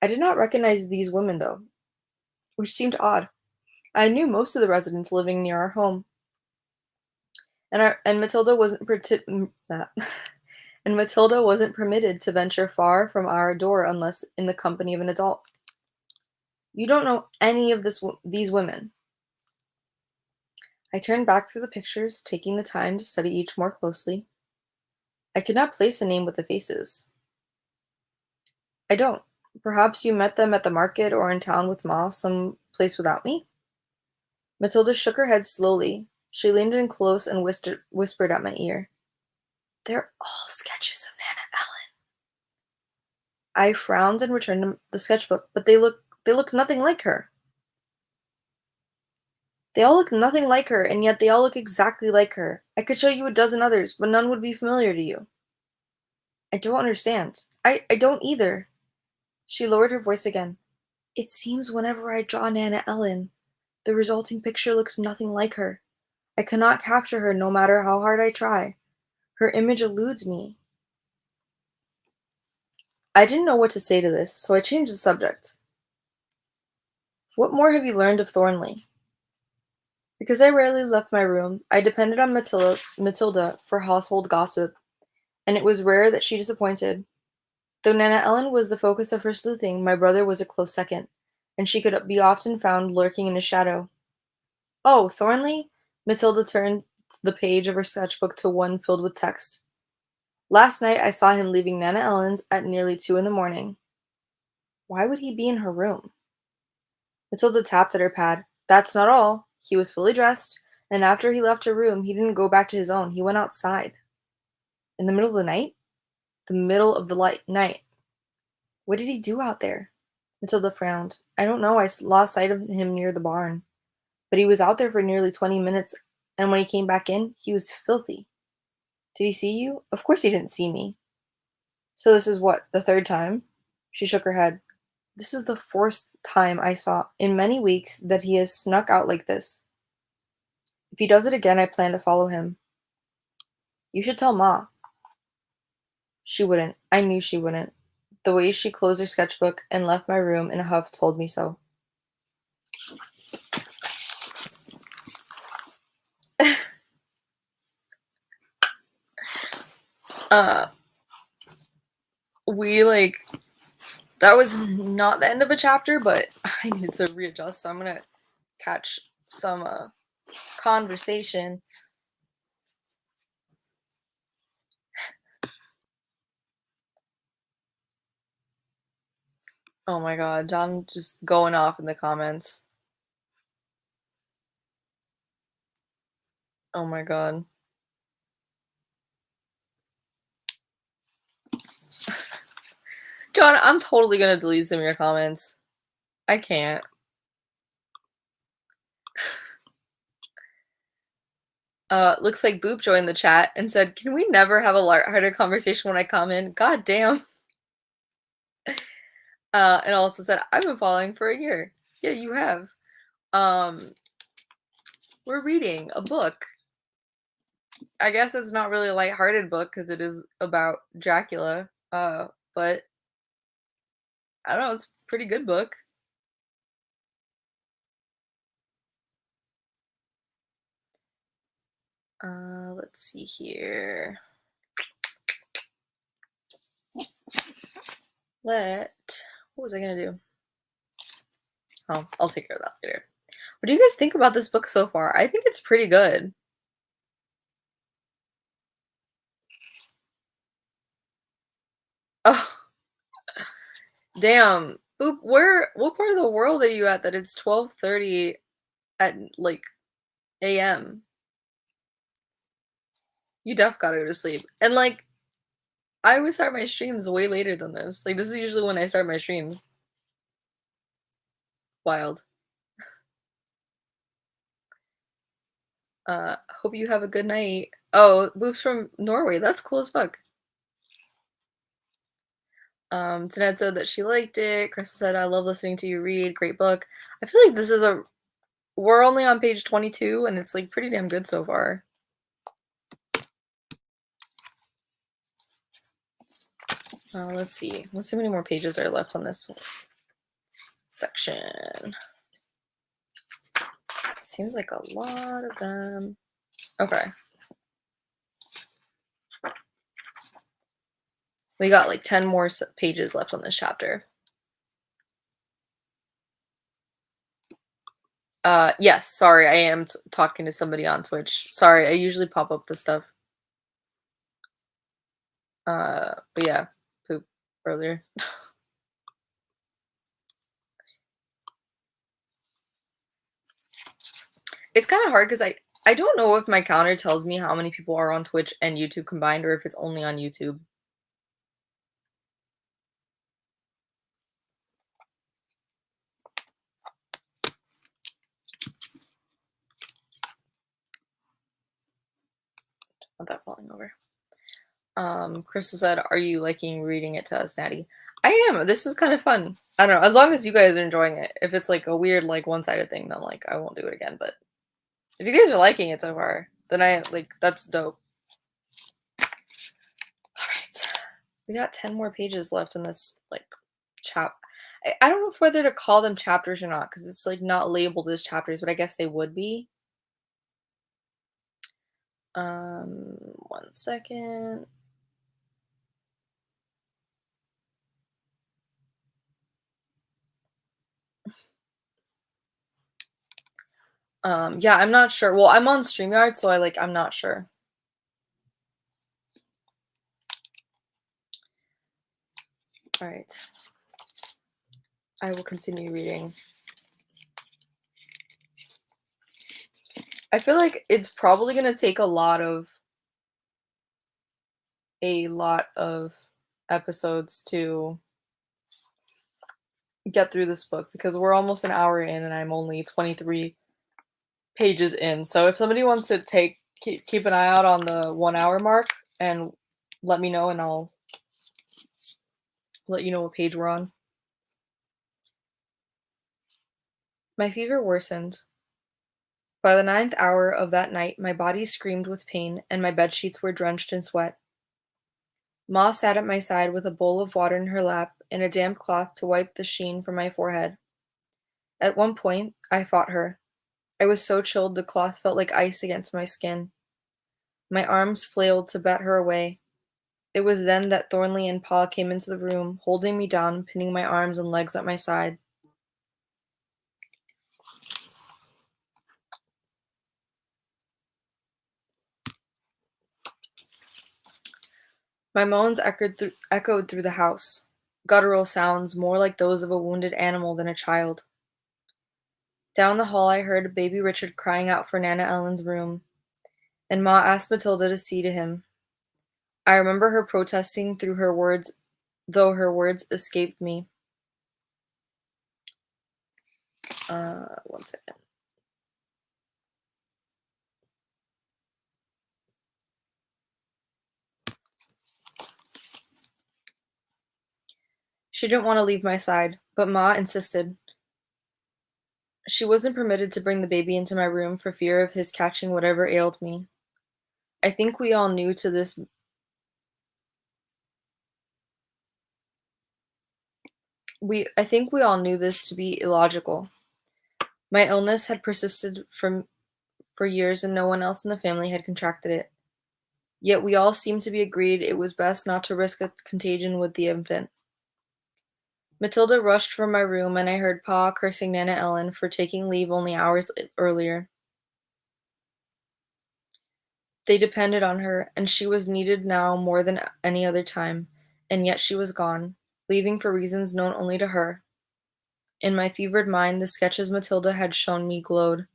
I did not recognize these women, though, which seemed odd. I knew most of the residents living near our home, and Matilda wasn't and Matilda wasn't permitted to venture far from our door unless in the company of an adult. You don't know any of these women. I turned back through the pictures, taking the time to study each more closely. I could not place a name with the faces. I don't. Perhaps you met them at the market or in town with Ma, some place without me? Matilda shook her head slowly. She leaned in close and whispered at my ear. They're all sketches of Nana Ellen. I frowned and returned to the sketchbook, but they look nothing like her. They all look nothing like her, and yet they all look exactly like her. I could show you a dozen others, but none would be familiar to you. I don't understand. I don't either. She lowered her voice again. It seems whenever I draw Nana Ellen, the resulting picture looks nothing like her. I cannot capture her no matter how hard I try. Her image eludes me. I didn't know what to say to this, so I changed the subject. What more have you learned of Thornley? Because I rarely left my room, I depended on Matilda for household gossip, and it was rare that she disappointed. Though Nana Ellen was the focus of her sleuthing, my brother was a close second, and she could be often found lurking in his shadow. Oh, Thornley? Matilda turned the page of her sketchbook to one filled with text. Last night I saw him leaving Nana Ellen's at nearly 2 in the morning. Why would he be in her room? Matilda tapped at her pad. That's not all. He was fully dressed, and after he left her room, he didn't go back to his own. He went outside. In the middle of the night? The middle of the night. What did he do out there? Matilda frowned. I don't know. I lost sight of him near the barn. But he was out there for nearly 20 minutes, and when he came back in, he was filthy. Did he see you? Of course he didn't see me. So this is what, the third time? She shook her head. This is the fourth time I saw, in many weeks, that he has snuck out like this. If he does it again, I plan to follow him. You should tell Ma. She wouldn't. I knew she wouldn't. The way she closed her sketchbook and left my room in a huff told me so. uh, that was not the end of a chapter, but I needed to readjust, so I'm gonna catch some conversation. Oh my god, John just going off in the comments. Oh my god. John, I'm totally gonna delete some of your comments. I can't. Looks like Boop joined the chat and said, can we never have a lighthearted conversation when I come in? God damn. And also said, I've been following for a year. Yeah, you have. We're reading a book. I guess it's not really a lighthearted book because it is about Dracula. But I don't know, it's a pretty good book. Let's see here. What was I gonna do? Oh, I'll take care of that later. What do you guys think about this book so far? I think it's pretty good. Oh, damn. Boop, what part of the world are you at that it's 12:30 at, like, AM? You def gotta go to sleep. And, like, I always start my streams way later than this. Like, this is usually when I start my streams. Wild. Hope you have a good night. Oh, Boop's from Norway. That's cool as fuck. Tanet said that she liked it. Crystal said, I love listening to you read. Great book. I feel like this is we're only on page 22, and it's, like, pretty damn good so far. Let's see. Let's see how many more pages are left on this section. Seems like a lot of them. Okay. We got like 10 more pages left on this chapter. Yes, sorry, I am talking to somebody on Twitch. Sorry, I usually pop up the stuff. But yeah, poop earlier. It's kind of hard because I don't know if my counter tells me how many people are on Twitch and YouTube combined or if it's only on YouTube. Not that falling over. Crystal said, are you liking reading it to us, Natty? I am. This is kind of fun. I don't know. As long as you guys are enjoying it. If it's like a weird, like, one-sided thing, then, like, I won't do it again. But if you guys are liking it so far, then that's dope. Alright. We got 10 more pages left in this, like, chap I don't know if whether to call them chapters or not because it's, like, not labeled as chapters, but I guess they would be. 1 second. Yeah, I'm not sure. Well, I'm on StreamYard, so I'm not sure. Alright. I will continue reading. I feel like it's probably gonna take a lot of episodes to get through this book because we're almost an hour in and I'm only 23 pages in. So if somebody wants to keep an eye out on the 1 hour mark and let me know and I'll let you know what page we're on. My fever worsened. By the 9th hour of that night, my body screamed with pain and my bedsheets were drenched in sweat. Ma sat at my side with a bowl of water in her lap and a damp cloth to wipe the sheen from my forehead. At one point, I fought her. I was so chilled the cloth felt like ice against my skin. My arms flailed to bat her away. It was then that Thornley and Pa came into the room, holding me down, pinning my arms and legs at my side. My moans echoed through the house, guttural sounds more like those of a wounded animal than a child. Down the hall I heard baby Richard crying out for Nana Ellen's room, and Ma asked Matilda to see to him. I remember her protesting through her words, though her words escaped me. 1 second. She didn't want to leave my side, but Ma insisted. She wasn't permitted to bring the baby into my room for fear of his catching whatever ailed me. I think we all knew to this I think we all knew this to be illogical. My illness had persisted for years and no one else in the family had contracted it. Yet we all seemed to be agreed it was best not to risk a contagion with the infant. Matilda rushed from my room and I heard Pa cursing Nana Ellen for taking leave only hours earlier. They depended on her, and she was needed now more than any other time, and yet she was gone, leaving for reasons known only to her. In my fevered mind, the sketches Matilda had shown me glowed.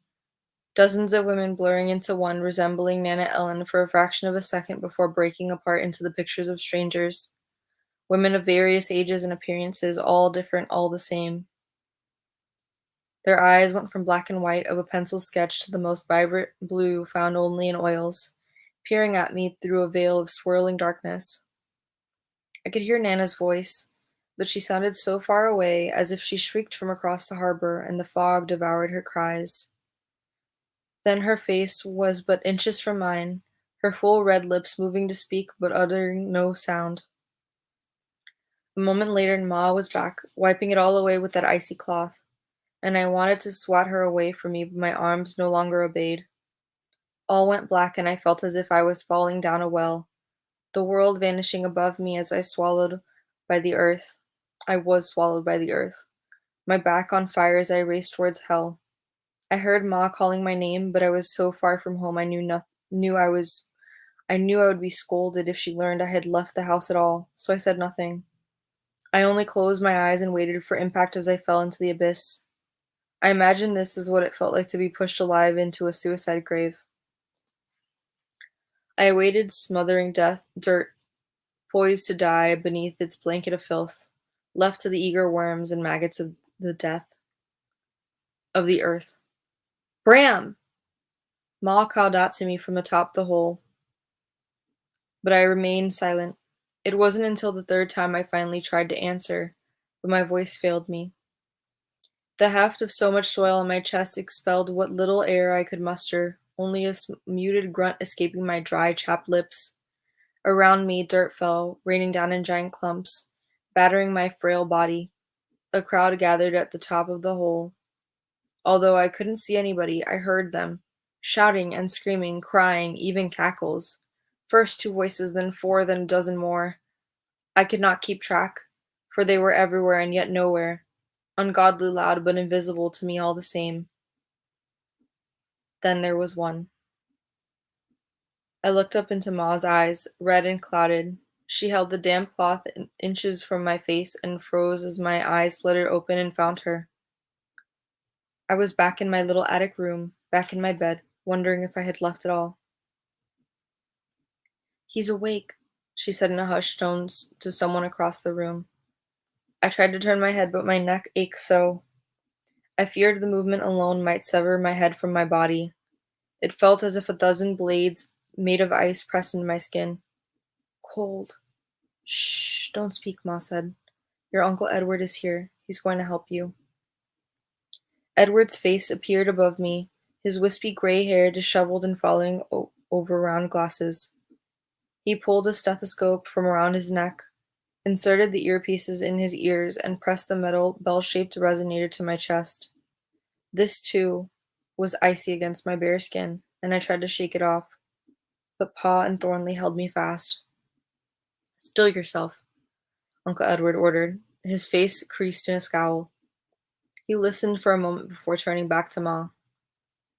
Dozens of women blurring into one, resembling Nana Ellen for a fraction of a second before breaking apart into the pictures of strangers. Women of various ages and appearances, all different, all the same. Their eyes went from black and white of a pencil sketch to the most vibrant blue found only in oils, peering at me through a veil of swirling darkness. I could hear Nana's voice, but she sounded so far away as if she shrieked from across the harbor and the fog devoured her cries. Then her face was but inches from mine, her full red lips moving to speak but uttering no sound. A moment later Ma was back, wiping it all away with that icy cloth, and I wanted to swat her away from me, but my arms no longer obeyed. All went black and I felt as if I was falling down a well, the world vanishing above me as I was swallowed by the earth. My back on fire as I raced towards hell. I heard Ma calling my name, but I was so far from home I knew I would be scolded if she learned I had left the house at all, so I said nothing. I only closed my eyes and waited for impact as I fell into the abyss. I imagined this is what it felt like to be pushed alive into a suicide grave. I awaited smothering dirt, poised to die beneath its blanket of filth, left to the eager worms and maggots of the earth. Bram! Ma called out to me from atop the hole, but I remained silent. It wasn't until the third time I finally tried to answer, but my voice failed me. The heft of so much soil on my chest expelled what little air I could muster, only a muted grunt escaping my dry, chapped lips. Around me, dirt fell, raining down in giant clumps, battering my frail body. A crowd gathered at the top of the hole. Although I couldn't see anybody, I heard them, shouting and screaming, crying, even cackles. First 2 voices, then 4, then a dozen more. I could not keep track, for they were everywhere and yet nowhere, ungodly loud but invisible to me all the same. Then there was one. I looked up into Ma's eyes, red and clouded. She held the damp cloth inches from my face and froze as my eyes fluttered open and found her. I was back in my little attic room, back in my bed, wondering if I had left it all. "He's awake," she said in a hushed tone to someone across the room. I tried to turn my head, but my neck ached so. I feared the movement alone might sever my head from my body. It felt as if a dozen blades made of ice pressed into my skin. Cold. "Shh, don't speak," Ma said. "Your Uncle Edward is here. He's going to help you." Edward's face appeared above me, his wispy gray hair disheveled and falling over round glasses. He pulled a stethoscope from around his neck, inserted the earpieces in his ears, and pressed the metal bell-shaped resonator to my chest. This, too, was icy against my bare skin, and I tried to shake it off, but Pa and Thornley held me fast. "Still yourself," Uncle Edward ordered, his face creased in a scowl. He listened for a moment before turning back to Ma.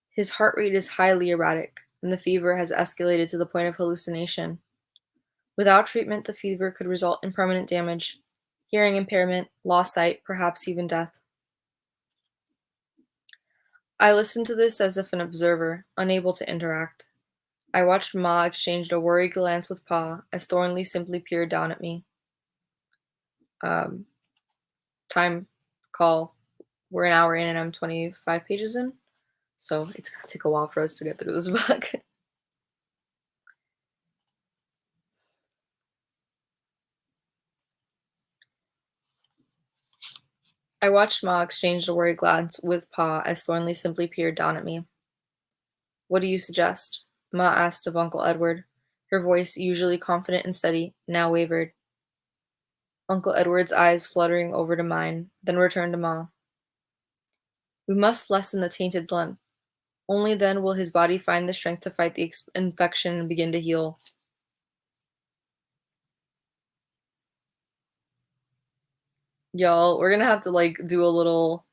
"His heart rate is highly erratic, and the fever has escalated to the point of hallucination. Without treatment, the fever could result in permanent damage, hearing impairment, lost sight, perhaps even death." I listened to this as if an observer, unable to interact. I watched Ma exchange a worried glance with Pa as Thornley simply peered down at me. Um, Time, call. We're an hour in and I'm 25 pages in, so it's gonna take a while for us to get through this book. I watched Ma exchange a worried glance with Pa as Thornley simply peered down at me. "What do you suggest?" Ma asked of Uncle Edward. Her voice, usually confident and steady, now wavered. Uncle Edward's eyes fluttering over to mine, then returned to Ma. "We must lessen the tainted blood. Only then will his body find the strength to fight the infection and begin to heal." Y'all, we're gonna have to, like, do a little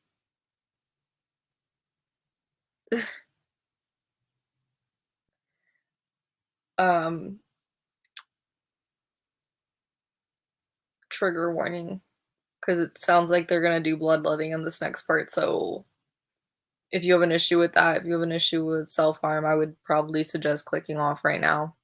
um, trigger warning, because it sounds like they're gonna do bloodletting in this next part, so if you have an issue with that, if you have an issue with self-harm, I would probably suggest clicking off right now.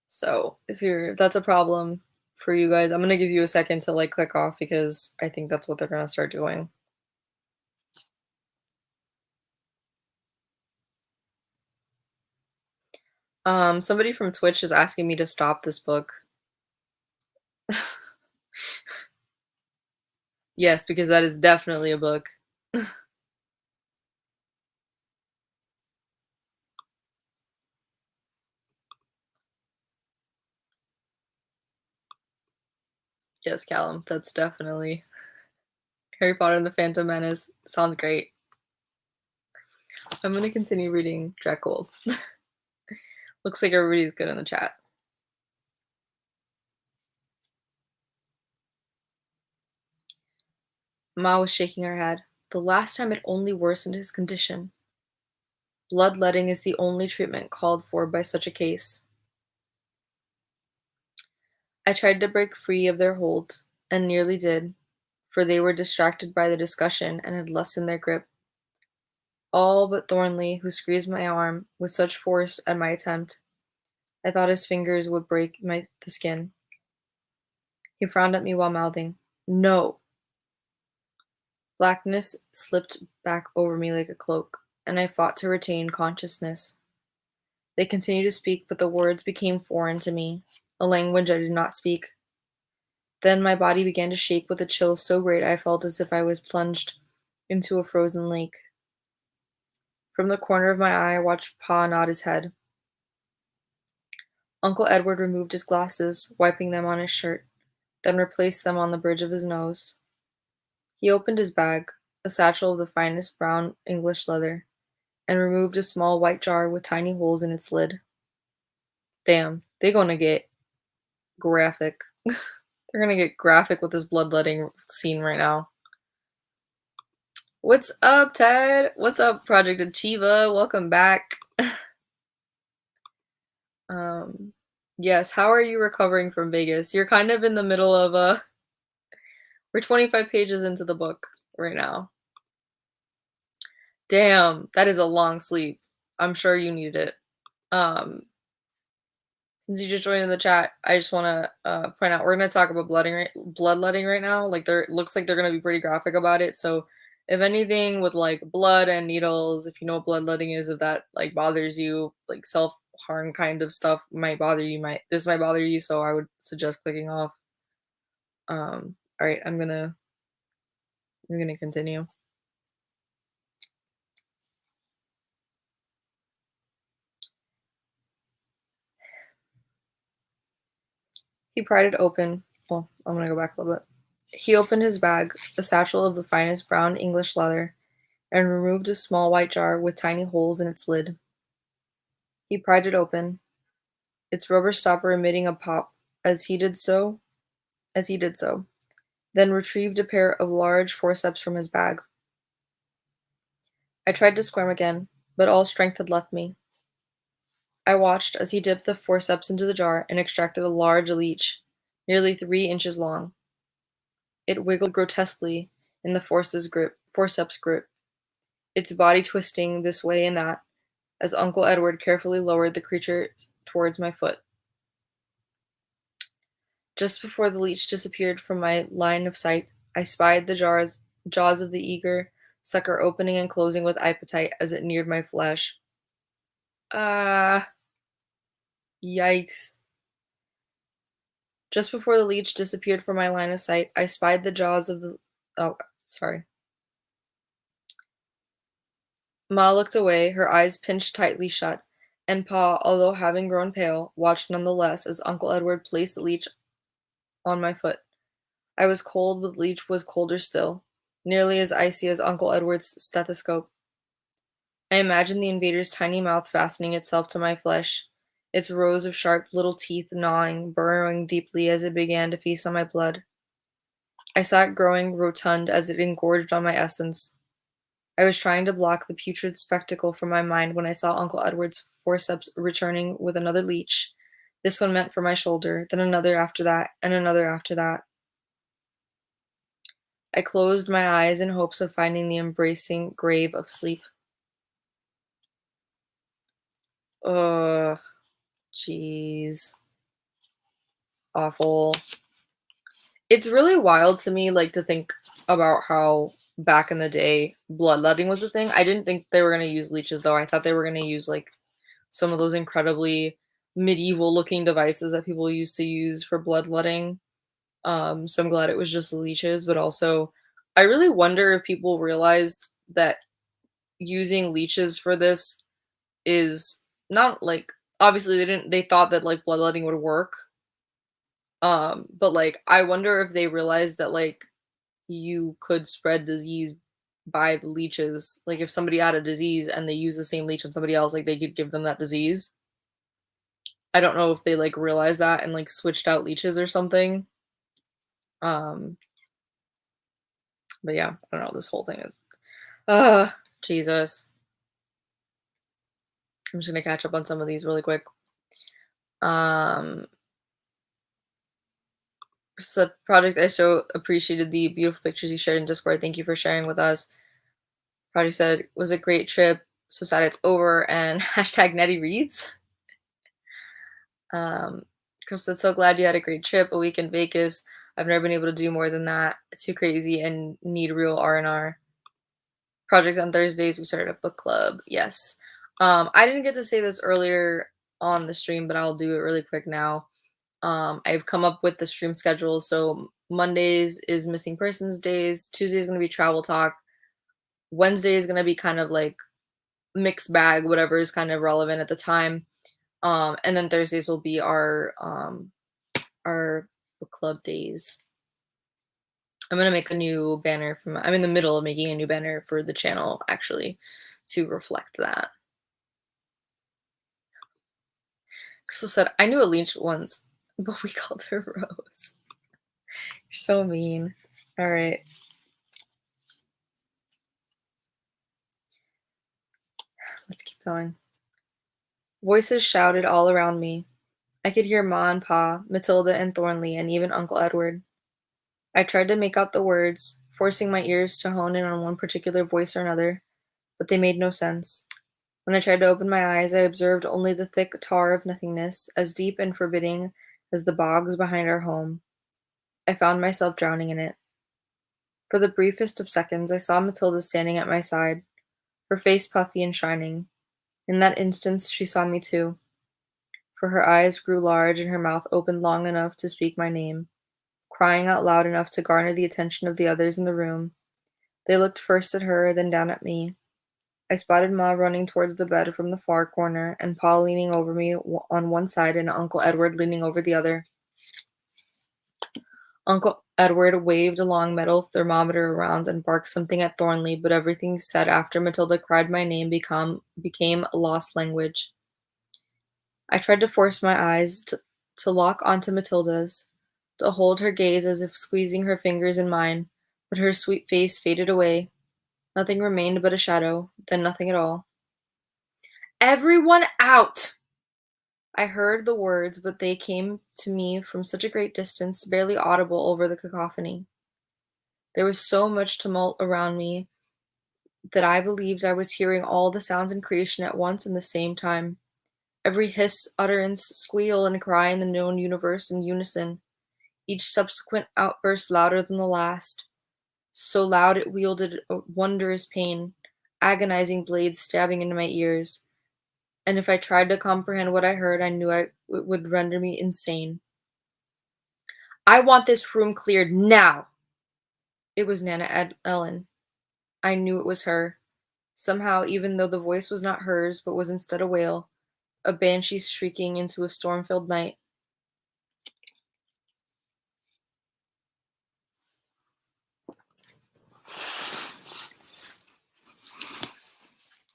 So, if that's a problem for you guys, I'm gonna give you a second to, like, click off because I think that's what they're gonna start doing. Somebody from Twitch is asking me to stop this book. Yes, because that is definitely a book. Yes, Callum, that's definitely Harry Potter and the Phantom Menace. Sounds great. I'm gonna continue reading Dracul. Looks like everybody's good in the chat. Ma was shaking her head. The last time it only worsened his condition. Bloodletting is the only treatment called for by such a case. I tried to break free of their hold, and nearly did, for they were distracted by the discussion and had lessened their grip. All but Thornley, who squeezed my arm with such force at my attempt, I thought his fingers would break the skin. He frowned at me while mouthing, "No." Blackness slipped back over me like a cloak, and I fought to retain consciousness. They continued to speak, but the words became foreign to me, a language I did not speak. Then my body began to shake with a chill so great I felt as if I was plunged into a frozen lake. From the corner of my eye, I watched Pa nod his head. Uncle Edward removed his glasses, wiping them on his shirt, then replaced them on the bridge of his nose. He opened his bag, a satchel of the finest brown English leather, and removed a small white jar with tiny holes in its lid. Damn, they gonna get graphic. They're gonna get graphic with this bloodletting scene right now. What's up, Ted? What's up, Project Achieva? Welcome back. Um, yes, how are you recovering from Vegas? You're kind of in the middle of we're 25 pages into the book right now. Damn, that is a long sleep. I'm sure you needed it. Um, since you just joined in the chat, I just want to point out we're going to talk about bloodletting right now. Like it looks like they're going to be pretty graphic about it. So if anything with like blood and needles, if you know what bloodletting is, if that like bothers you, like self-harm kind of stuff might bother you, this might bother you, so I would suggest clicking off. All right, I'm gonna continue. He pried it open. Well, I'm gonna go back a little bit. He opened his bag, a satchel of the finest brown English leather, and removed a small white jar with tiny holes in its lid. He pried it open, its rubber stopper emitting a pop as he did so, then retrieved a pair of large forceps from his bag. I tried to squirm again, but all strength had left me. I watched as he dipped the forceps into the jar and extracted a large leech, nearly 3 inches long. It wiggled grotesquely in the forceps grip, its body twisting this way and that, as Uncle Edward carefully lowered the creature towards my foot. Just before the leech disappeared from my line of sight, I spied the jaws of the eager sucker opening and closing with appetite as it neared my flesh. Ah, yikes. Just before the leech disappeared from my line of sight, I spied the jaws of the... Oh, sorry. Ma looked away, her eyes pinched tightly shut, and Pa, although having grown pale, watched none the less as Uncle Edward placed the leech on my foot. I was cold, but the leech was colder still, nearly as icy as Uncle Edward's stethoscope. I imagined the invader's tiny mouth fastening itself to my flesh, its rows of sharp little teeth gnawing, burrowing deeply as it began to feast on my blood. I saw it growing rotund as it engorged on my essence. I was trying to block the putrid spectacle from my mind when I saw Uncle Edward's forceps returning with another leech, this one meant for my shoulder, then another after that, and another after that. I closed my eyes in hopes of finding the embracing grave of sleep. Ugh, jeez. Awful. It's really wild to me, like, to think about how back in the day bloodletting was a thing. I didn't think they were going to use leeches, though. I thought they were going to use, like, some of those incredibly medieval-looking devices that people used to use for bloodletting. So I'm glad it was just leeches, but also I really wonder if people realized that using leeches for this is not like obviously they thought that like bloodletting would work. But like I wonder if they realized that like you could spread disease by the leeches. Like if somebody had a disease and they use the same leech on somebody else, like they could give them that disease. I don't know if they like realized that and like switched out leeches or something. Um, but yeah, I don't know. This whole thing is, Jesus. I'm just gonna catch up on some of these really quick. Um, so Project I so appreciated the beautiful pictures you shared in Discord. Thank you for sharing with us. Project said it was a great trip. So sad it's over. And hashtag Nettie reads. Chris said so glad you had a great trip. A week in Vegas. I've never been able to do more than that. Too crazy and need real R&R. Project on Thursdays. We started a book club. Yes. I didn't get to say this earlier on the stream, but I'll do it really quick now. I've come up with the stream schedule. So Mondays is missing persons days. Tuesday is going to be travel talk. Wednesday is going to be kind of like mixed bag, whatever is kind of relevant at the time. And then Thursdays will be our book club days. I'm gonna make a new banner I'm in the middle of making a new banner for the channel actually to reflect that. Crystal said, I knew a leech once, but we called her Rose. You're so mean. All right. Let's keep going. Voices shouted all around me. I could hear Ma and Pa, Matilda and Thornley, and even Uncle Edward. I tried to make out the words, forcing my ears to hone in on one particular voice or another, but they made no sense. When I tried to open my eyes, I observed only the thick tar of nothingness, as deep and forbidding as the bogs behind our home. I found myself drowning in it. For the briefest of seconds, I saw Matilda standing at my side, her face puffy and shining. In that instant, she saw me too, for her eyes grew large and her mouth opened long enough to speak my name, crying out loud enough to garner the attention of the others in the room. They looked first at her, then down at me. I spotted Ma running towards the bed from the far corner, and Pa leaning over me on one side and Uncle Edward leaning over the other. Uncle Edward waved a long metal thermometer around and barked something at Thornley, but everything said after Matilda cried my name became a lost language. I tried to force my eyes to lock onto Matilda's, to hold her gaze as if squeezing her fingers in mine, but her sweet face faded away. Nothing remained but a shadow, then nothing at all. Everyone out! I heard the words, but they came to me from such a great distance, barely audible over the cacophony. There was so much tumult around me that I believed I was hearing all the sounds in creation at once and the same time. Every hiss, utterance, squeal, and cry in the known universe in unison, each subsequent outburst louder than the last. So loud it wielded a wondrous pain, agonizing blades stabbing into my ears. And if I tried to comprehend what I heard, I knew it would render me insane. I want this room cleared now! It was Nana Ellen. I knew it was her. Somehow, even though the voice was not hers, but was instead a wail, a banshee shrieking into a storm-filled night.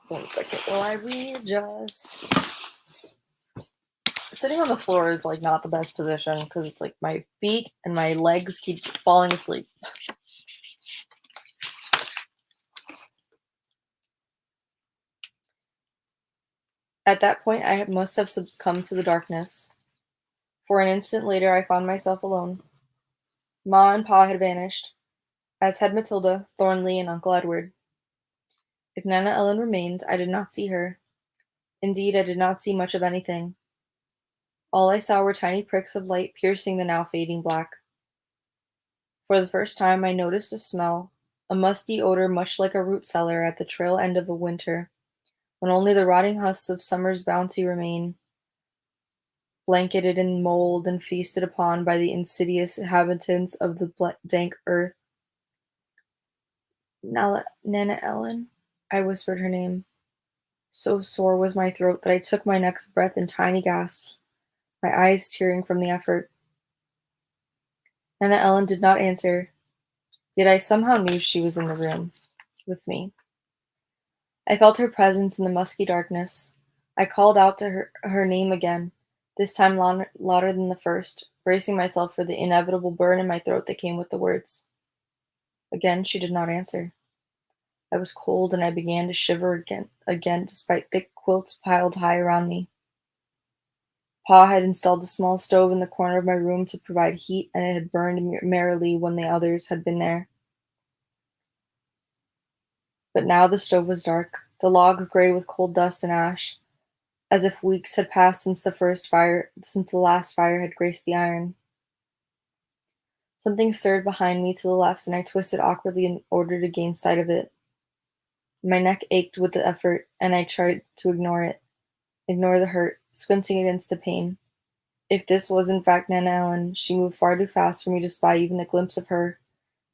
One second while I readjust. Sitting on the floor is like not the best position because it's like my feet and my legs keep falling asleep. At that point, must have succumbed to the darkness. For an instant later, I found myself alone. Ma and Pa had vanished, as had Matilda, Thornley, and Uncle Edward. If Nana Ellen remained, I did not see her. Indeed, I did not see much of anything. All I saw were tiny pricks of light piercing the now fading black. For the first time, I noticed a smell, a musty odor much like a root cellar at the trail end of a winter, when only the rotting husks of summer's bounty remain, blanketed in mold and feasted upon by the insidious inhabitants of the dank earth. Nana Ellen, I whispered her name. So sore was my throat that I took my next breath in tiny gasps, my eyes tearing from the effort. Nana Ellen did not answer, yet I somehow knew she was in the room with me. I felt her presence in the musky darkness. I called out to her name again, this time louder than the first, bracing myself for the inevitable burn in my throat that came with the words. Again, she did not answer. I was cold and I began to shiver again despite thick quilts piled high around me. Pa had installed a small stove in the corner of my room to provide heat, and it had burned merrily when the others had been there. But now the stove was dark, the logs gray with cold dust and ash, as if weeks had passed since the last fire had graced the iron. Something stirred behind me to the left, and I twisted awkwardly in order to gain sight of it. My neck ached with the effort, and I tried to ignore the hurt, squinting against the pain. If this was in fact Nana Ellen, she moved far too fast for me to spy even a glimpse of her,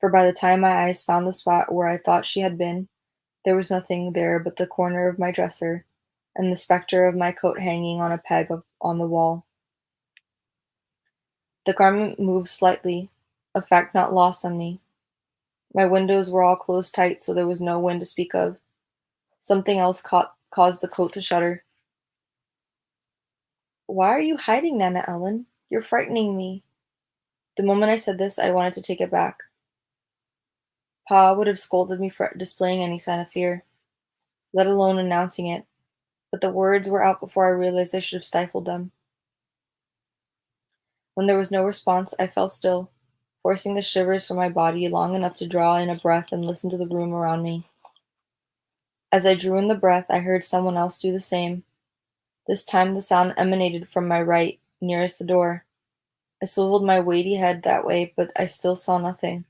for by the time my eyes found the spot where I thought she had been, There was nothing there but the corner of my dresser and the spectre of my coat hanging on a peg on the wall. The garment moved slightly, a fact not lost on me. My windows were all closed tight, so there was no wind to speak of. Something else caused the coat to shudder. "Why are you hiding, Nana Ellen? You're frightening me." The moment I said this, I wanted to take it back. Pa would have scolded me for displaying any sign of fear, let alone announcing it, but the words were out before I realized I should have stifled them. When there was no response, I fell still, forcing the shivers from my body long enough to draw in a breath and listen to the room around me. As I drew in the breath, I heard someone else do the same. This time the sound emanated from my right, nearest the door. I swiveled my weighty head that way, but I still saw nothing.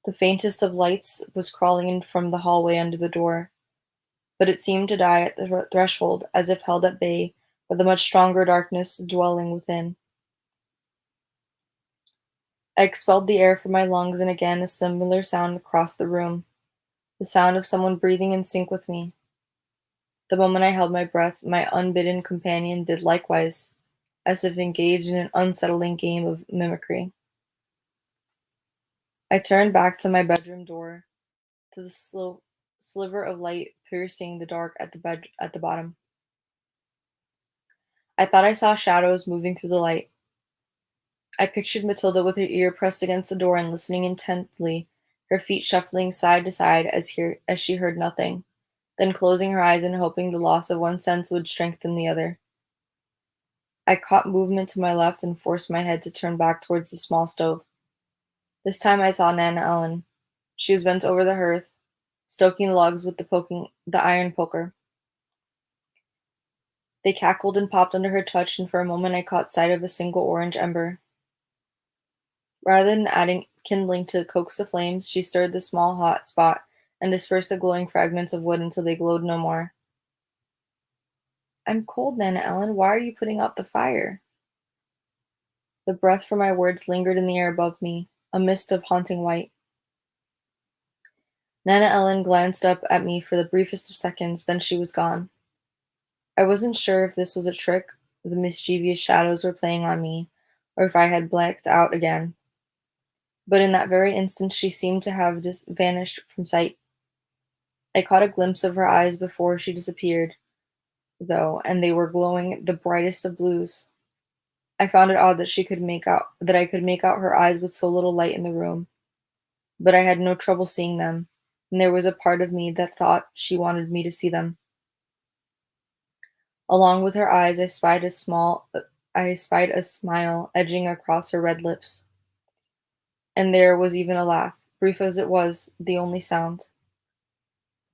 The faintest of lights was crawling in from the hallway under the door, but it seemed to die at the threshold, as if held at bay by the much stronger darkness dwelling within. I expelled the air from my lungs, and again a similar sound crossed the room, the sound of someone breathing in sync with me. The moment I held my breath, my unbidden companion did likewise, as if engaged in an unsettling game of mimicry. I turned back to my bedroom door, to the sliver of light piercing the dark at the bottom. I thought I saw shadows moving through the light. I pictured Matilda with her ear pressed against the door and listening intently, her feet shuffling side to side as she heard nothing, then closing her eyes and hoping the loss of one sense would strengthen the other. I caught movement to my left and forced my head to turn back towards the small stove. This time I saw Nana Ellen. She was bent over the hearth, stoking the logs with the iron poker. They cackled and popped under her touch, and for a moment I caught sight of a single orange ember. Rather than adding kindling to coax the flames, she stirred the small hot spot and dispersed the glowing fragments of wood until they glowed no more. "I'm cold, Nana Ellen. Why are you putting out the fire?" The breath from my words lingered in the air above me, a mist of haunting white. Nana Ellen glanced up at me for the briefest of seconds, then she was gone. I wasn't sure if this was a trick the mischievous shadows were playing on me, or if I had blacked out again. But in that very instant she seemed to have vanished from sight. I caught a glimpse of her eyes before she disappeared, though, and they were glowing the brightest of blues. I found it odd that I could make out her eyes with so little light in the room, but I had no trouble seeing them, and there was a part of me that thought she wanted me to see them. Along with her eyes, I spied a smile edging across her red lips, and there was even a laugh, brief as it was, the only sound.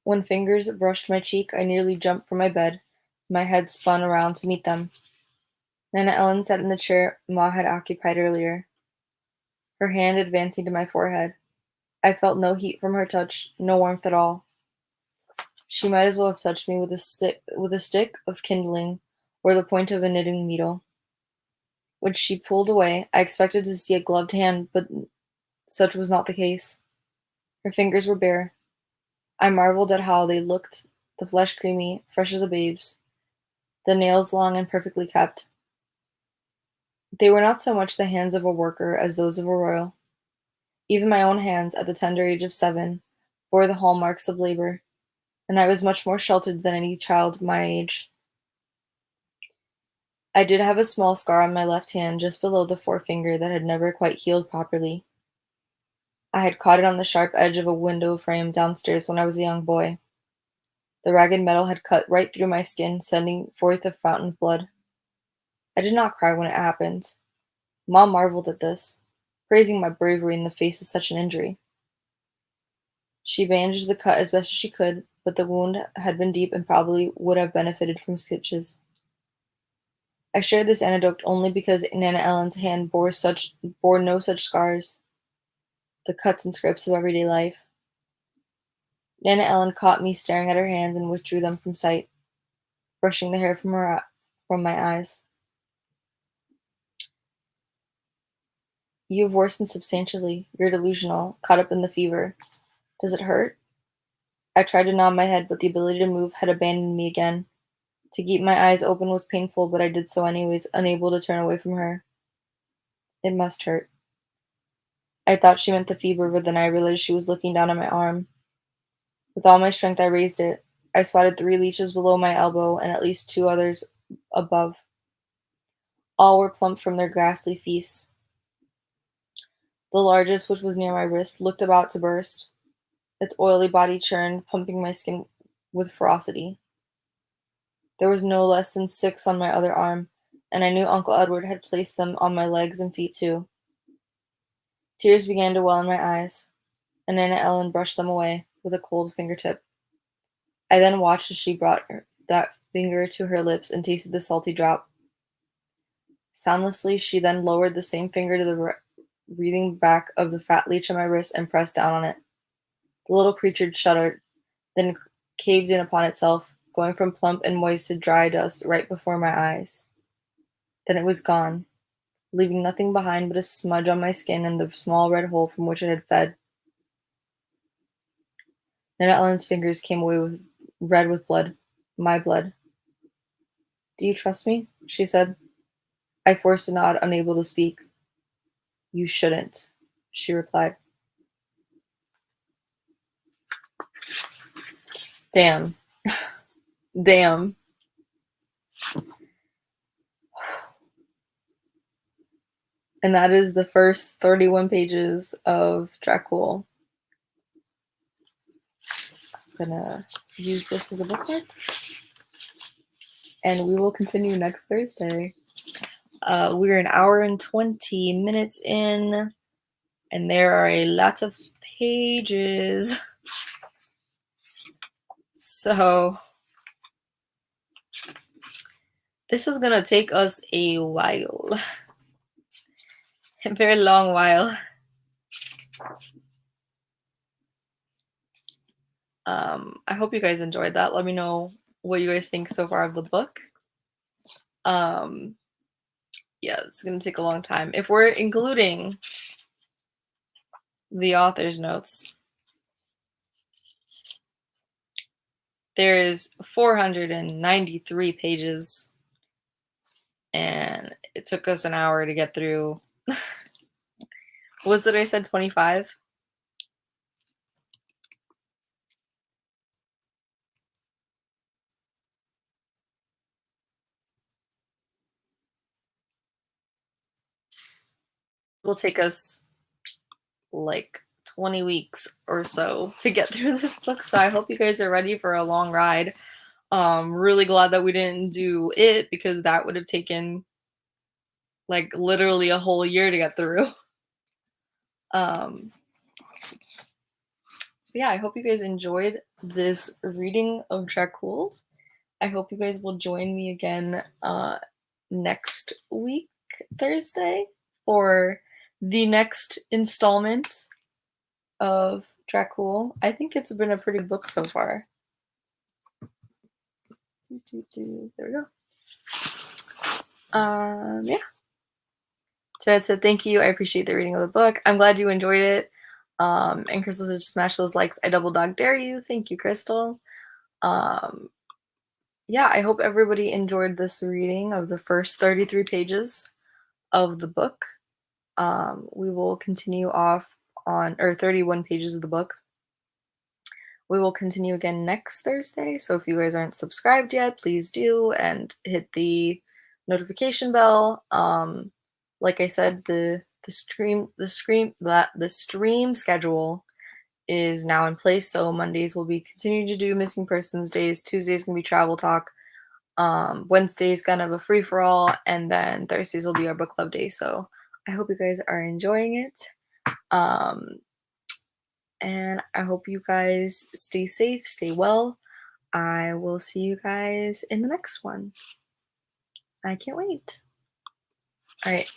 When fingers brushed my cheek, I nearly jumped from my bed. My head spun around to meet them. Nana Ellen sat in the chair Ma had occupied earlier, her hand advancing to my forehead. I felt no heat from her touch, no warmth at all. She might as well have touched me with a stick of kindling or the point of a knitting needle. When she pulled away, I expected to see a gloved hand, but such was not the case. Her fingers were bare. I marveled at how they looked, the flesh creamy, fresh as a babe's, the nails long and perfectly kept. They were not so much the hands of a worker as those of a royal. Even my own hands, at the tender age of 7, bore the hallmarks of labor, and I was much more sheltered than any child my age. I did have a small scar on my left hand, just below the forefinger, that had never quite healed properly. I had caught it on the sharp edge of a window frame downstairs when I was a young boy. The ragged metal had cut right through my skin, sending forth a fountain of blood. I did not cry when it happened. Mom marveled at this, praising my bravery in the face of such an injury. She bandaged the cut as best as she could, but the wound had been deep and probably would have benefited from stitches. I shared this anecdote only because Nana Ellen's hand bore no such scars, the cuts and scrapes of everyday life. Nana Ellen caught me staring at her hands and withdrew them from sight, brushing the hair from my eyes. "You have worsened substantially. You're delusional, caught up in the fever. Does it hurt?" I tried to nod my head, but the ability to move had abandoned me again. To keep my eyes open was painful, but I did so anyways, unable to turn away from her. It must hurt. I thought she meant the fever, but then I realized she was looking down at my arm. With all my strength, I raised it. I spotted 3 leeches below my elbow and at least 2 others above. All were plump from their ghastly feasts. The largest, which was near my wrist, looked about to burst. Its oily body churned, pumping my skin with ferocity. There was no less than 6 on my other arm, and I knew Uncle Edward had placed them on my legs and feet too. Tears began to well in my eyes, and Nana Ellen brushed them away with a cold fingertip. I then watched as she brought that finger to her lips and tasted the salty drop. Soundlessly, she then lowered the same finger to the wreathing back of the fat leech on my wrist and pressed down on it. The little creature shuddered, then caved in upon itself, going from plump and moist to dry dust right before my eyes. Then it was gone, leaving nothing behind but a smudge on my skin and the small red hole from which it had fed. Nana Ellen's fingers came away red with blood, my blood. "Do you trust me?" she said. I forced a nod, unable to speak. "You shouldn't," she replied. Damn. Damn. And that is the first 31 pages of Dracul. I'm gonna use this as a bookmark. And we will continue next Thursday. We're an hour and 20 minutes in, and there are a lot of pages. So this is gonna take us a while. A very long while. I hope you guys enjoyed that. Let me know what you guys think so far of the book. Yeah, it's gonna take a long time. If we're including the author's notes, there is 493 pages, and it took us an hour to get through. Was it I said 25? It will take us like 20 weeks or so to get through this book, so I hope you guys are ready for a long ride. Really glad that we didn't do it, because that would have taken like literally a whole year to get through. Yeah, I hope you guys enjoyed this reading of Dracul. I hope you guys will join me again next week, Thursday, for the next installment of Dracul. I think it's been a pretty good book so far. There we go. Yeah. So that's it. Thank you. I appreciate the reading of the book. I'm glad you enjoyed it. And Crystal said, smash those likes. I double dog dare you. Thank you, Crystal. Yeah, I hope everybody enjoyed this reading of the first 33 pages of the book. We will continue off on, or 31 pages of the book. We will continue again next Thursday. So if you guys aren't subscribed yet, please do, and hit the notification bell. Like I said, the stream schedule is now in place. So Mondays will be continuing to do missing persons days. Tuesdays gonna be travel talk. Wednesday's kind of a free for all, and then Thursdays will be our book club day. So I hope you guys are enjoying it. And I hope you guys stay safe, stay well. I will see you guys in the next one. I can't wait. All right.